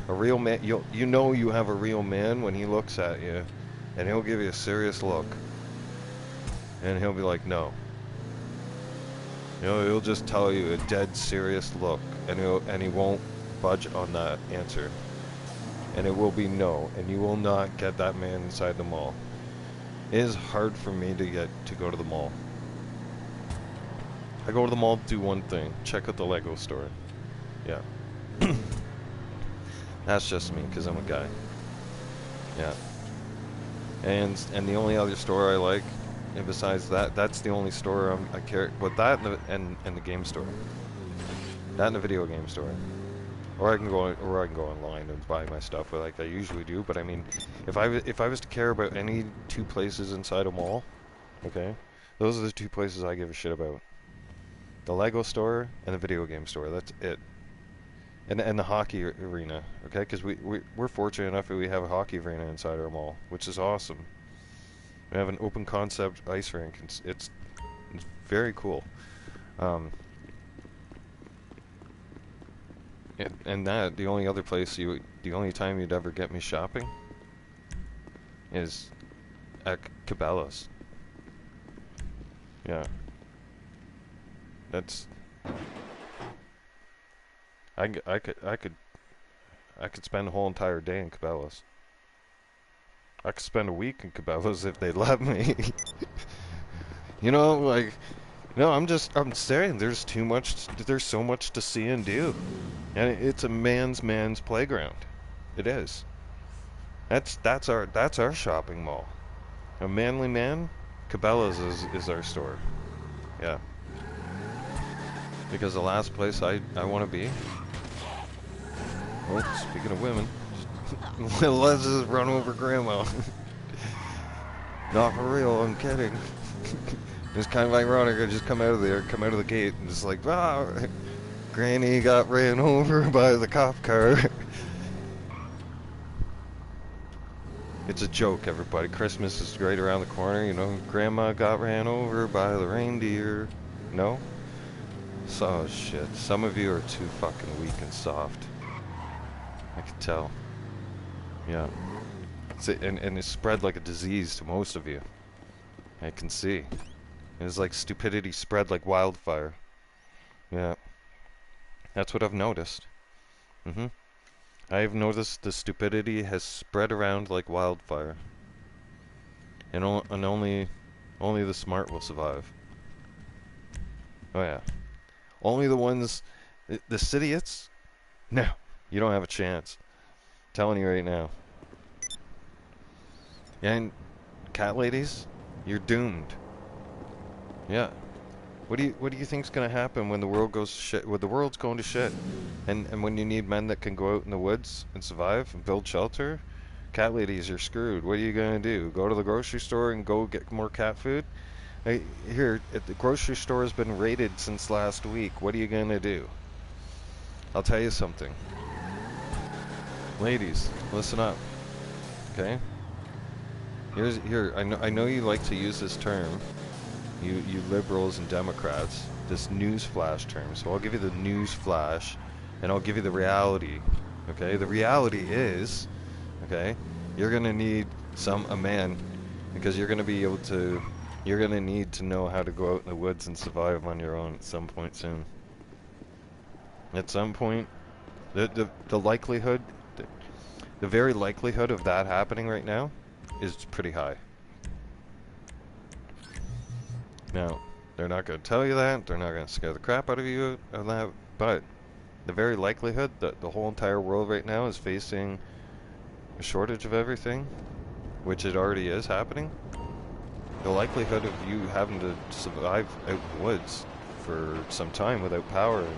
A real man, you know you have a real man when he looks at you, and he'll give you a serious look, and he'll be like, no. You know, he'll just tell you a dead serious look, and he won't budge on that answer. And it will be no, and you will not get that man inside the mall. It is hard for me to go to the mall. I go to the mall to do one thing, check out the Lego store. Yeah. That's just me, because I'm a guy. Yeah. And the only other store I like, and besides that, that's the only store I care. But that and the game store. That and the video game store. Or I can go online and buy my stuff like I usually do. But I mean, if I was to care about any two places inside a mall, okay, those are the two places I give a shit about. The Lego store and the video game store. That's it. And the hockey arena, okay? Because we're fortunate enough that we have a hockey arena inside our mall, which is awesome. We have an open concept ice rink. It's very cool. And that the only other place the only time you'd ever get me shopping is at Cabela's. Yeah. That's I could spend a whole entire day in Cabela's. I could spend a week in Cabela's if they'd let me. You know, like, no, I'm saying there's so much to see and do. And it's a man's playground. It is. That's our shopping mall. A manly man, Cabela's is our store. Yeah. Because the last place I want to be. Oh, speaking of women, let's just run over Grandma. Not for real, I'm kidding. It's kind of ironic. I just come out of the gate, and it's like, ah, Granny got ran over by the cop car. It's a joke, everybody. Christmas is right around the corner, you know. Grandma got ran over by the reindeer. No? So, shit. Some of you are too fucking weak and soft. I can tell. Yeah. And it's spread like a disease to most of you. I can see. It's like stupidity spread like wildfire. Yeah. That's what I've noticed. I've noticed the stupidity has spread around like wildfire. And only the smart will survive. Oh yeah. Only the ones... The idiots? No. You don't have a chance. I'm telling you right now. And cat ladies, you're doomed. Yeah. What do you think's gonna happen when the world goes to shit? When the world's going to shit, and when you need men that can go out in the woods and survive and build shelter, cat ladies, you're screwed. What are you gonna do? Go to the grocery store and go get more cat food? Here, the grocery store has been raided since last week. What are you gonna do? I'll tell you something. Ladies, listen up. Okay? Here. I know you like to use this term. You liberals and Democrats, this news flash term. So I'll give you the news flash, and I'll give you the reality. Okay? The reality is, okay, you're gonna need a man, because you're gonna need to know how to go out in the woods and survive on your own at some point soon. At some point, the likelihood, the very likelihood of that happening right now is pretty high. Now, they're not going to tell you that. They're not going to scare the crap out of you of that. But the very likelihood that the whole entire world right now is facing a shortage of everything, which it already is happening, the likelihood of you having to survive out in the woods for some time without power and,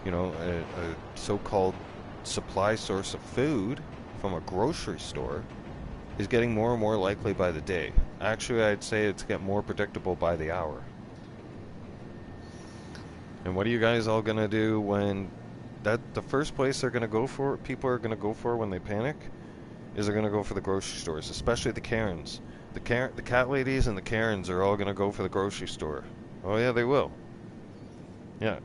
you know, a so-called supply source of food from a grocery store is getting more and more likely by the day. Actually, I'd say it's getting more predictable by the hour. And what are you guys all gonna do when the first place they're gonna go for, people are gonna go for when they panic, is they're gonna go for the grocery stores, especially the Karens. The cat ladies and the Karens are all gonna go for the grocery store. Oh yeah, they will. Yeah.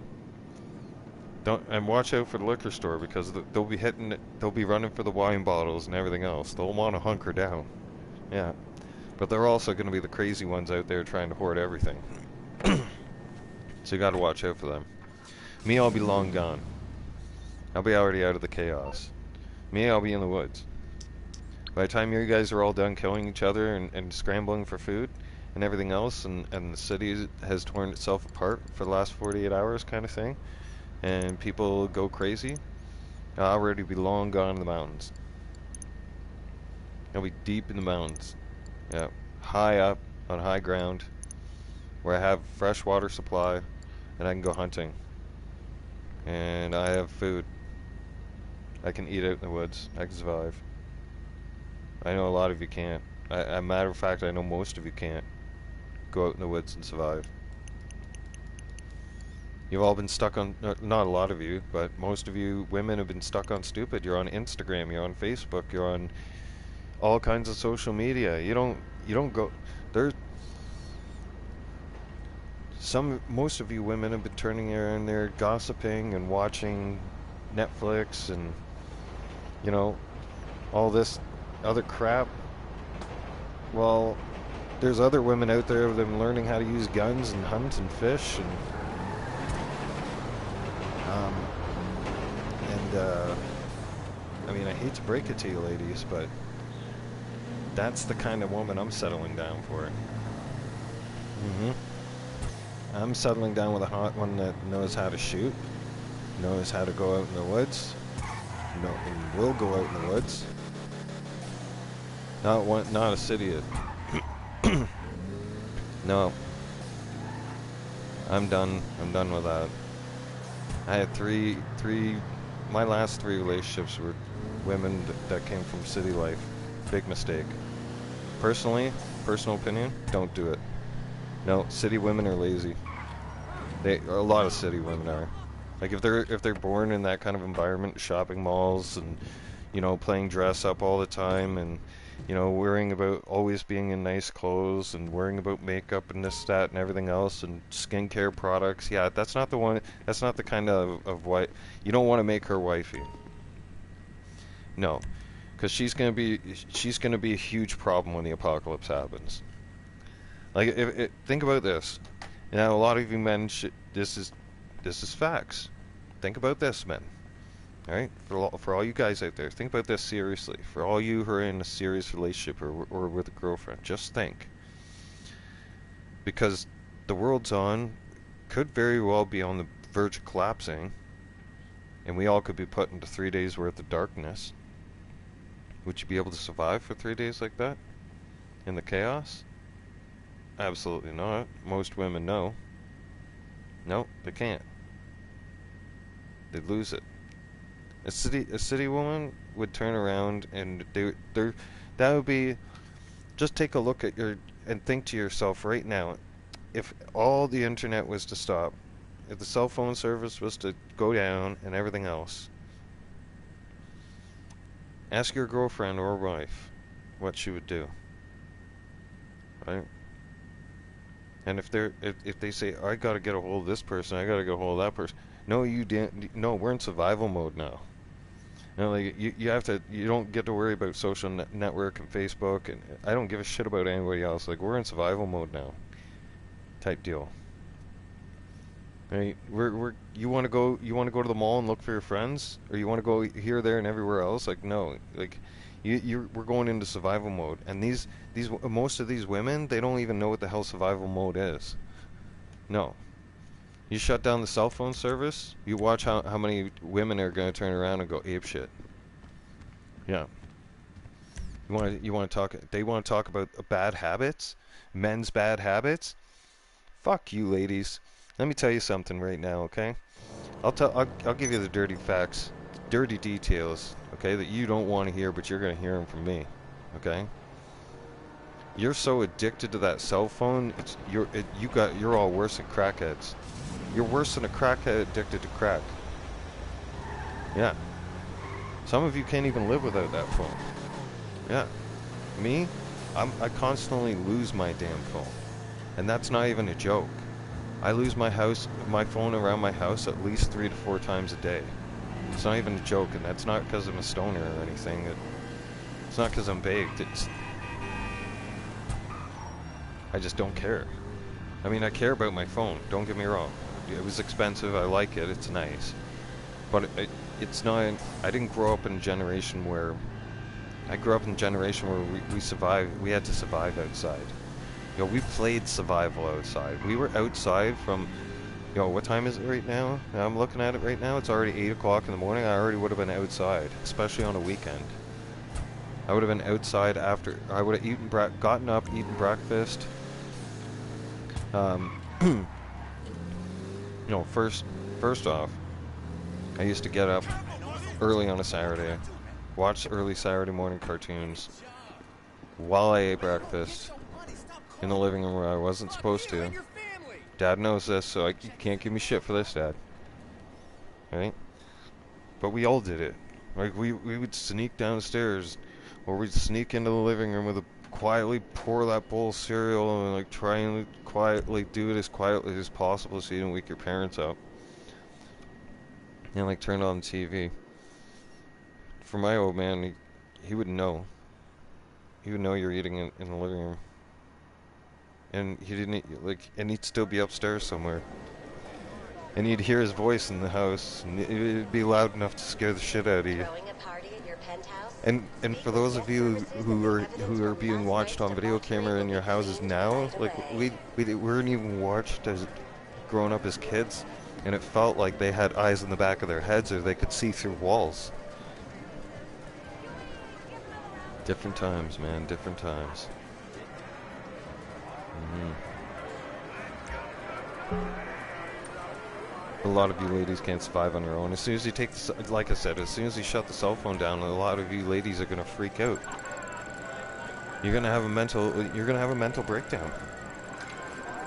And watch out for the liquor store, because they'll be hitting it, they'll be running for the wine bottles and everything else. They'll want to hunker down. Yeah. But they're also going to be the crazy ones out there trying to hoard everything. So you got to watch out for them. Me, I'll be long gone. I'll be already out of the chaos. Me, I'll be in the woods. By the time you guys are all done killing each other and scrambling for food and everything else, and the city has torn itself apart for the last 48 hours kind of thing, and people go crazy, I'll already be long gone in the mountains. I'll be deep in the mountains. Yeah, high up on high ground, where I have fresh water supply, and I can go hunting. And I have food. I can eat out in the woods. I can survive. I know a lot of you can't. As a matter of fact, I know most of you can't go out in the woods and survive. You've all been stuck on, not a lot of you, but most of you women have been stuck on stupid. You're on Instagram, you're on Facebook, you're on all kinds of social media. You don't go, most of you women have been turning around there gossiping and watching Netflix and, you know, all this other crap. Well, there's other women out there that have been learning how to use guns and hunt and fish and I mean, I hate to break it to you ladies, but that's the kind of woman I'm settling down for. I'm settling down with a hot one that knows how to shoot, knows how to go out in the woods, and will go out in the woods. Not a city. No. I'm done with that. I had my last 3 relationships were women that came from city life. Big mistake. Personal opinion, don't do it. No, city women are lazy. A lot of city women are. Like if they're born in that kind of environment, shopping malls and, you know, playing dress up all the time and, you know, worrying about always being in nice clothes and worrying about makeup and this, that, and everything else and skincare products. Yeah, that's not the one. That's not the kind of wife. You don't want to make her wifey. No, because she's gonna be a huge problem when the apocalypse happens. Like, think about this. Now, a lot of you men, this is facts. Think about this, men. All right, for all you guys out there, think about this seriously. For all you who are in a serious relationship or with a girlfriend, just think. Because the world's could very well be on the verge of collapsing, and we all could be put into 3 days worth of darkness. Would you be able to survive for 3 days like that? In the chaos? Absolutely not. Most women know. No, they can't. They'd lose it. A city woman would turn around and that would be, just take a look at and think to yourself right now, if all the internet was to stop, if the cell phone service was to go down and everything else, ask your girlfriend or wife what she would do. Right? And if they say, I gotta get a hold of this person, I gotta get a hold of that person. No, you didn't. No, we're in survival mode now. You know, like you don't get to worry about social network and Facebook, and I don't give a shit about anybody else. Like, we're in survival mode now, type deal. Right? You want to go to the mall and look for your friends, or you want to go here, there, and everywhere else? Like, no, like we're going into survival mode, and most of these women, they don't even know what the hell survival mode is. No. You shut down the cell phone service, you watch how many women are going to turn around and go apeshit. Yeah. You want to talk, they want to talk about bad habits? Men's bad habits? Fuck you, ladies. Let me tell you something right now, okay? I'll give you the dirty facts, dirty details, okay, that you don't want to hear, but you're going to hear them from me, okay? You're so addicted to that cell phone, you're all worse than crackheads. You're worse than a crackhead addicted to crack. Yeah. Some of you can't even live without that phone. Yeah. Me, I constantly lose my damn phone. And that's not even a joke. I lose my phone around my house at least 3 to 4 times a day. It's not even a joke, and that's not because I'm a stoner or anything. It's not because I'm baked. I just don't care. I mean, I care about my phone, don't get me wrong. It was expensive, I like it, it's nice. But it's not, I didn't grow up in a generation where, I grew up in a generation where we survived, we had to survive outside. You know, we played survival outside. We were outside from, you know, what time is it right now? I'm looking at it right now, it's already 8 o'clock in the morning. I already would have been outside, especially on a weekend. I would have been outside after, I would have gotten up, eaten breakfast. You know, first off, I used to get up early on a Saturday, watch early Saturday morning cartoons while I ate breakfast in the living room where I wasn't supposed to. Dad knows this, so you can't give me shit for this, Dad. Right? But we all did it. Like, we would sneak downstairs, or we'd sneak into the living room quietly pour that bowl of cereal and like try and quietly do it as quietly as possible so you don't wake your parents up. And like turn on the TV. For my old man, he would know. He would know you're eating in the living room. And he didn't and he'd still be upstairs somewhere. And you'd hear his voice in the house, and it'd be loud enough to scare the shit out of you. And for those of you who are being watched on video camera in your houses now, like we weren't even watched as growing up as kids, and it felt like they had eyes in the back of their heads or they could see through walls. Different times, man, different times. A lot of you ladies can't survive on your own. As soon as you take, like I said, as soon as you shut the cell phone down, a lot of you ladies are gonna freak out. You're gonna have a mental breakdown.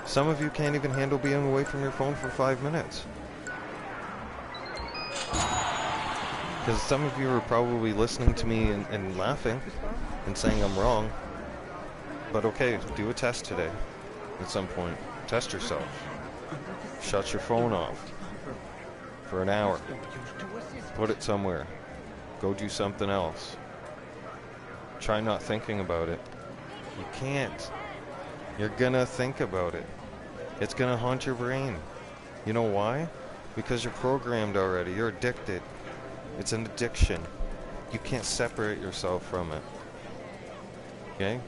Some of you can't even handle being away from your phone for 5 minutes. Because some of you are probably listening to me and laughing and saying I'm wrong. But okay, do a test today. At some point, test yourself. Shut your phone off for an hour. Put it somewhere. Go do something else. Try not thinking about it. You can't. You're gonna think about it. It's gonna haunt your brain. You know why? Because you're programmed already. You're addicted. It's an addiction. You can't separate yourself from it. Okay?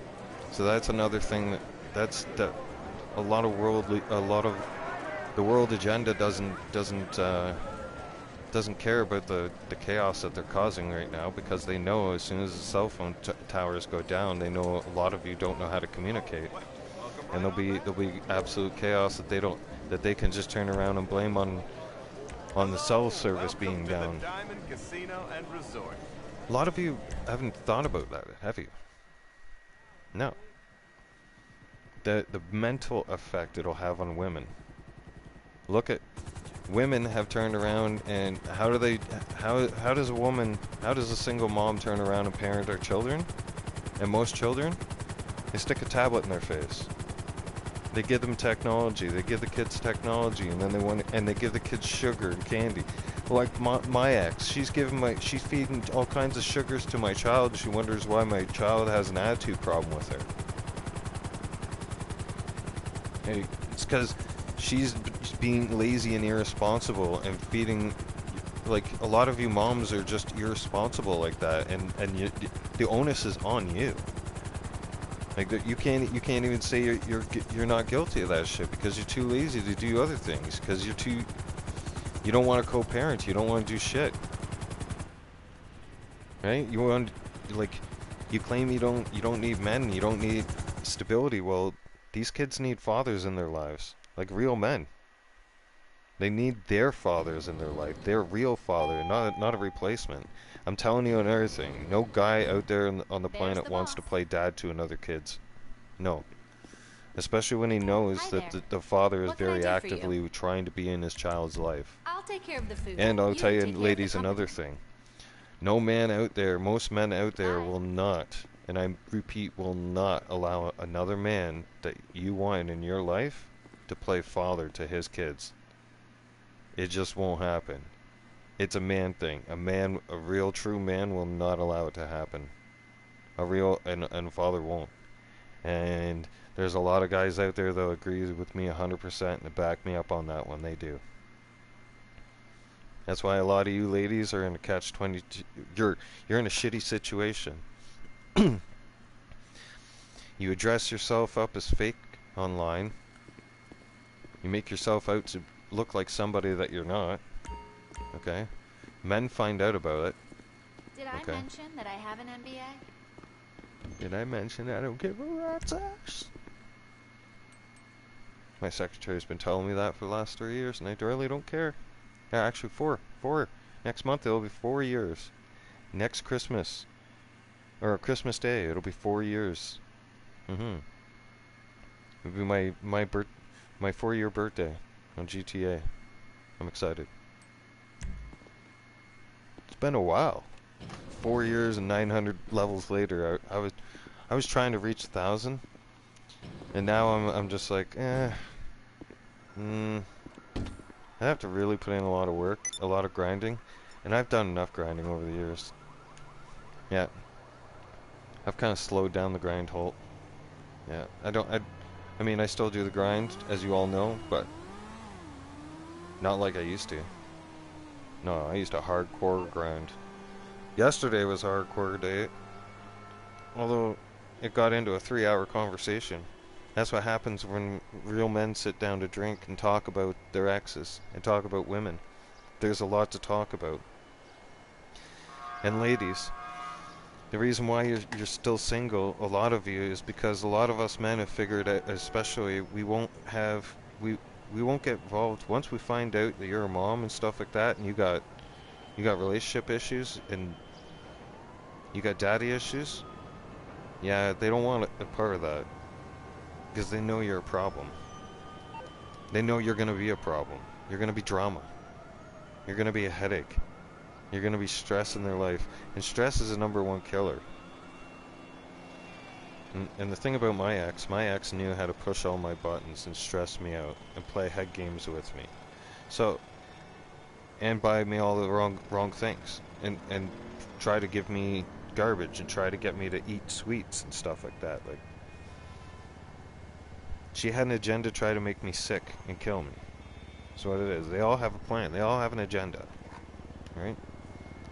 So that's another thing that a lot of the world agenda doesn't care about the chaos that they're causing right now, because they know as soon as the cell phone towers go down, they know a lot of you don't know how to communicate, and there'll be absolute chaos that they can just turn around and blame on the cell service being down. A lot of you haven't thought about that, have you? No. The mental effect it'll have on women. Look at women have turned around, and how does a single mom turn around and parent their children? And most children, they stick a tablet in their face. They give them technology. They give the kids technology, and then they give the kids sugar and candy. Like my ex, she's feeding all kinds of sugars to my child. She wonders why my child has an attitude problem with her. Hey, it's because she's being lazy and irresponsible and feeding. Like, a lot of you moms are just irresponsible like that, and the onus is on you. Like you can't even say you're not guilty of that shit because you're too lazy to do other things because you don't want to co-parent, you don't want to do shit, right? You want, like, you claim you don't need men, you don't need stability. Well, these kids need fathers in their lives, like real men. They need their fathers in their life, their real father, not a replacement. I'm telling you another thing. No guy out there on the There's planet the wants to boss. play dad to another kids. No. Especially when he knows Hi that there. the father is What can I very do for you? actively trying to be in his child's life. I'll take care of the food. And I'll tell you, take care of the ladies, another company. thing. No man out there, most men out there Bye. will not, and I repeat, will not allow another man that you want in your life to play father to his kids. It just won't happen. It's a man thing. A real true man will not allow it to happen. And father won't. And there's a lot of guys out there that agree with me 100% and back me up on that one. They do. That's why a lot of you ladies are in a catch-22. You're in a shitty situation. You address yourself up as fake online. You make yourself out to look like somebody that you're not. Okay? Men find out about it. Did I Okay. mention that I have an MBA? Did I mention I don't give a rat's ass? My secretary's been telling me that for the last 3 years, and I really don't care. Yeah, actually, four. Next month it'll be 4 years. Next Christmas, or Christmas Day, it'll be 4 years. It'll be my 4-year birthday on GTA. I'm excited. It's been a while. 4 years and 900 levels later, I was trying to reach 1,000, and now I'm just like, I have to really put in a lot of work, a lot of grinding, and I've done enough grinding over the years. Yeah, I've kind of slowed down the grind halt. Yeah, I mean, I still do the grind, as you all know, but not like I used to. No, I used to hardcore grind. Yesterday was a hardcore day, although it got into a 3-hour conversation. That's what happens when real men sit down to drink and talk about their exes and talk about women. There's a lot to talk about. And ladies, the reason why you're still single, a lot of you, is because a lot of us men have figured out, especially, we won't get involved once we find out that you're a mom and stuff like that, and you got relationship issues and you got daddy issues. Yeah, they don't want a part of that because they know you're a problem. They know you're gonna be a problem. You're gonna be drama. You're gonna be a headache. You're gonna be stress in their life, and stress is the #1 killer. And the thing about my ex knew how to push all my buttons and stress me out and play head games with me. So, and buy me all the wrong things and try to give me garbage and try to get me to eat sweets and stuff like that. Like, she had an agenda to try to make me sick and kill me. That's what it is. They all have a plan. They all have an agenda, right?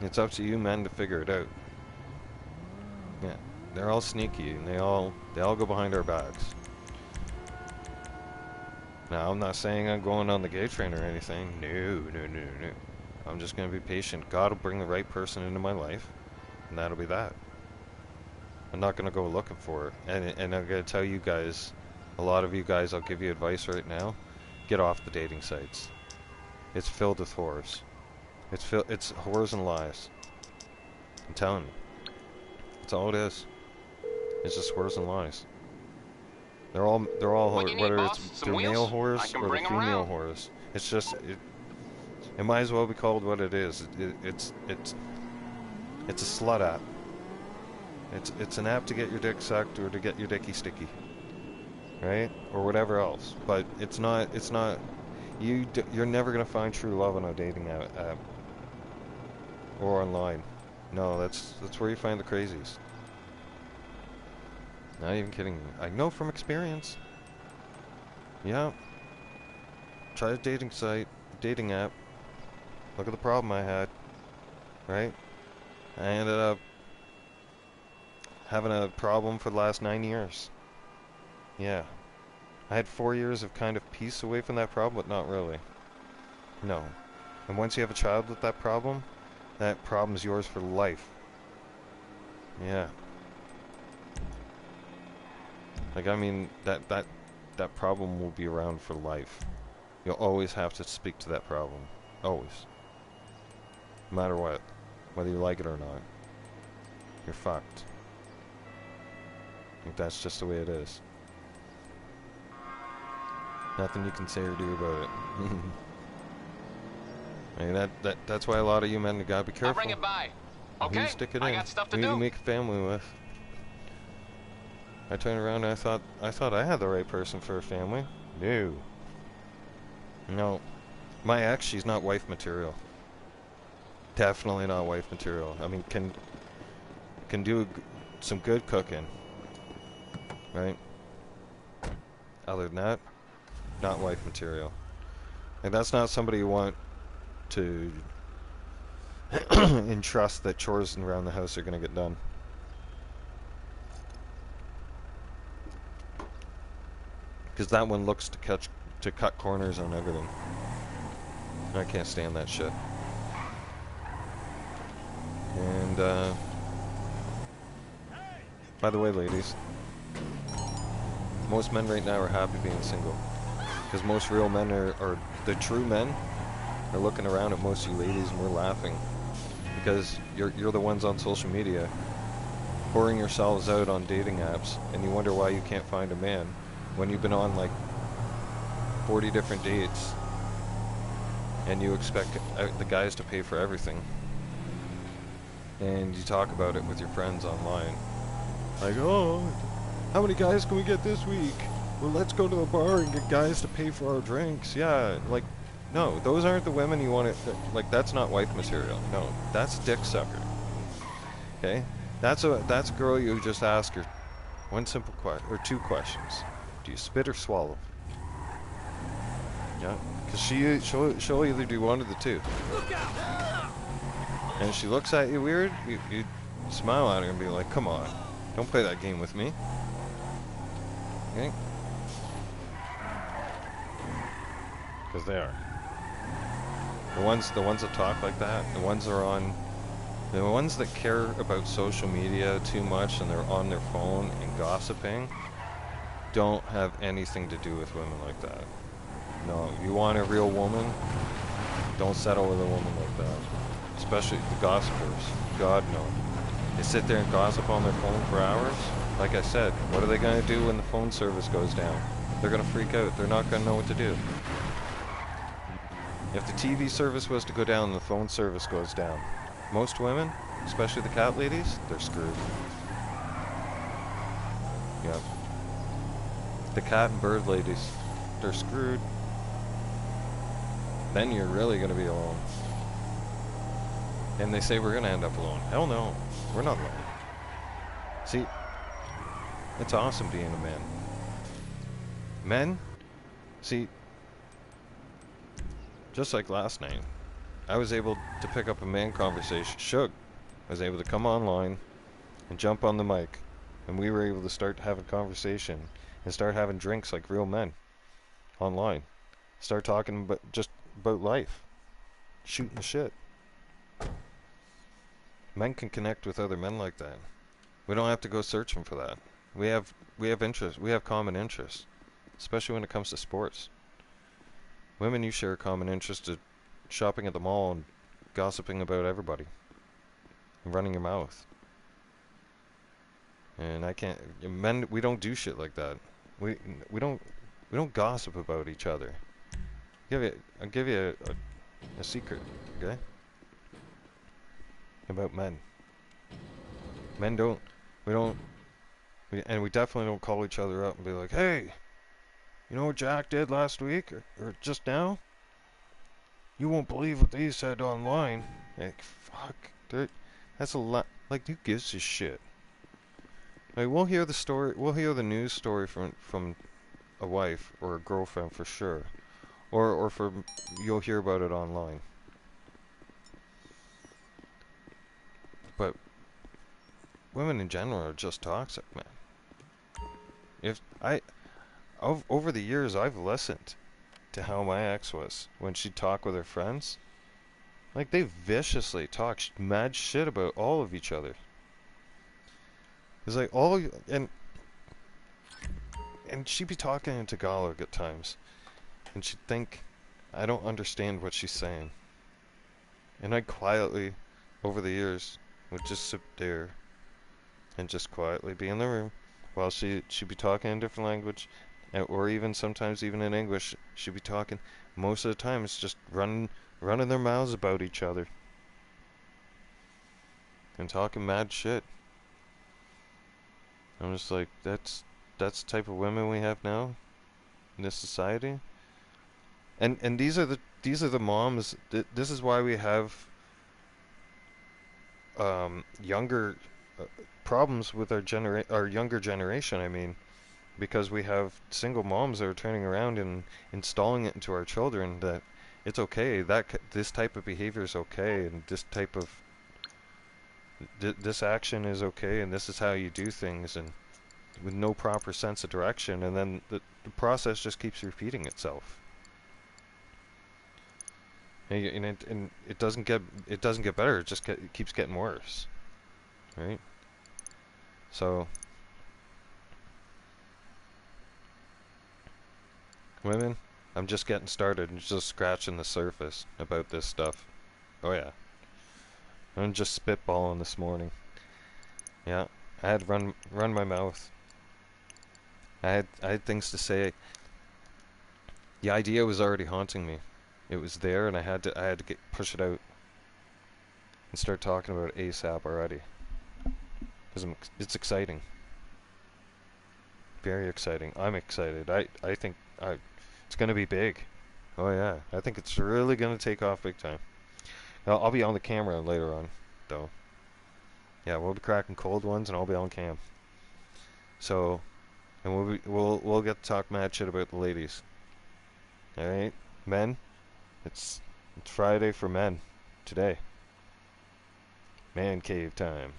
It's up to you men to figure it out. Yeah, they're all sneaky and they all go behind our backs. Now, I'm not saying I'm going on the gay train or anything. No. I'm just going to be patient. God will bring the right person into my life, and that'll be that. I'm not going to go looking for it. And I'm going to tell you guys, a lot of you guys, I'll give you advice right now. Get off the dating sites. It's filled with whores. It's whores and lies. I'm telling you. That's all it is. It's just whores and lies. They're all What you need, whether boss? it's Some they're male wheels? I whores can or the bring 'em female around. whores. It's just it might as well be called what it is. It's a slut app. It's an app to get your dick sucked or to get your dicky sticky, right? Or whatever else. But it's not. You're never gonna find true love on a dating app or online. No, that's where you find the crazies. Not even kidding. I know from experience. Yeah. Try a dating site, dating app. Look at the problem I had. Right? I ended up having a problem for the last 9 years. Yeah. I had 4 years of kind of peace away from that problem, but not really. No. And once you have a child with that problem's yours for life. Yeah. Like, I mean, that problem will be around for life. You'll always have to speak to that problem. Always. No matter what. Whether you like it or not. You're fucked. Like, that's just the way it is. Nothing you can say or do about it. I mean, that's why a lot of you men gotta be careful. I'll bring it by. Who Okay, you stick it I in. got stuff to Who do. you make a family with. I turned around and I thought I had the right person for a family. No. No. My ex, she's not wife material. Definitely not wife material. I mean, can do some good cooking. Right? Other than that, not wife material. And that's not somebody you want to entrust that chores around the house are going to get done. Because that one looks to cut corners on everything. I can't stand that shit. And by the way, ladies, most men right now are happy being single. Because most real men are the true men are looking around at most of you ladies and we're laughing. Because you're the ones on social media pouring yourselves out on dating apps and you wonder why you can't find a man when you've been on like 40 different dates and you expect the guys to pay for everything. And you talk about it with your friends online. Like, oh, how many guys can we get this week? Well, let's go to the bar and get guys to pay for our drinks. Yeah, like, no, those aren't the women you want to, like, that's not wife material. No, that's dick sucker. Okay? That's a girl you just ask her one simple question, or two questions. Do you spit or swallow? Yeah, because she'll either do one of the two. And if she looks at you weird, you smile at her and be like, come on, don't play that game with me. Okay? Because they are. The ones that talk like that, the ones that care about social media too much and they're on their phone and gossiping, don't have anything to do with women like that. No, you want a real woman, don't settle with a woman like that. Especially the gossipers. God, no. They sit there and gossip on their phone for hours. Like I said, what are they going to do when the phone service goes down? They're going to freak out. They're not going to know what to do. If the TV service was to go down and the phone service goes down, most women, especially the cat ladies, they're screwed. Yep. The cat and bird ladies, they're screwed. Then you're really going to be alone. And they say we're going to end up alone. Hell no. We're not alone. See, it's awesome being a man. Men, see, just like last night, I was able to pick up a man conversation. Shug was able to come online and jump on the mic. And we were able to start having conversation and start having drinks like real men online. Start talking about life. Shooting the shit. Men can connect with other men like that. We don't have to go searching for that. We have interests. We have common interests, especially when it comes to sports. Women, you share a common interest of shopping at the mall and gossiping about everybody and running your mouth. And I can't. Men, we don't do shit like that. We don't gossip about each other. I'll give you a secret, okay? About men. Men don't, and we definitely don't call each other up and be like, hey, you know what Jack did last week or just now? You won't believe what they said online. Like, fuck, dude, that's a lot. Like, who gives a shit? Like, we'll hear the news story from a wife or a girlfriend for sure, or you'll hear about it online. But women in general are just toxic, man. Over the years, I've listened to how my ex was when she'd talk with her friends. Like, they viciously talk mad shit about all of each other. It's like and she'd be talking in Tagalog at times, and she'd think, I don't understand what she's saying. And I quietly, over the years, would just sit there and just quietly be in the room while she'd be talking in a different language, or even sometimes even in English. She'd be talking. Most of the time, it's just running their mouths about each other and talking mad shit. I'm just like, that's the type of women we have now in this society. And these are the moms. This is why we have younger problems with our younger generation. I mean, because we have single moms that are turning around and installing it into our children that it's okay, that this type of behavior is okay, and this type of this action is okay, and this is how you do things, and with no proper sense of direction, and then the process just keeps repeating itself. And it doesn't get better. It just it keeps getting worse, right? So, women, I'm just getting started and just scratching the surface about this stuff. Oh yeah, I'm just spitballing this morning. Yeah, I had to run my mouth. I had things to say. The idea was already haunting me. It was there, and I had to push it out and start talking about it ASAP already. Because it's exciting. Very exciting. I'm excited. I think it's going to be big. Oh yeah, I think it's really going to take off big time. I'll be on the camera later on, though. Yeah, we'll be cracking cold ones, and I'll be on cam. So, and we'll get to talk mad shit about the ladies. All right, men. It's Friday for men today. Man cave time.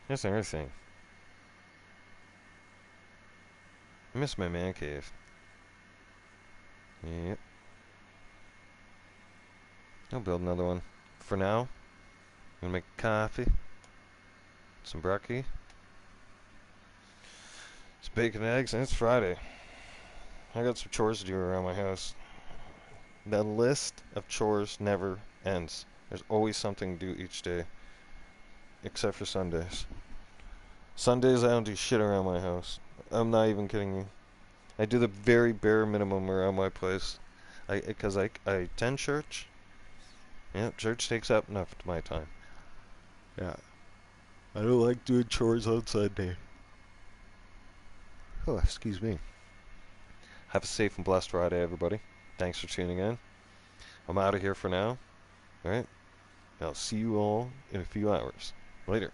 That's another thing. I miss my man cave. Yep. I'll build another one. For now, I'm gonna make coffee, some brekkie, some bacon and eggs, and it's Friday. I got some chores to do around my house. The list of chores never ends. There's always something to do each day. Except for Sundays. Sundays I don't do shit around my house. I'm not even kidding you. I do the very bare minimum around my place. Because I attend church. Yeah, church takes up enough of my time. Yeah. I don't like doing chores on Sunday. Oh, excuse me. Have a safe and blessed Friday, everybody. Thanks for tuning in. I'm out of here for now. Alright? I'll see you all in a few hours. Later.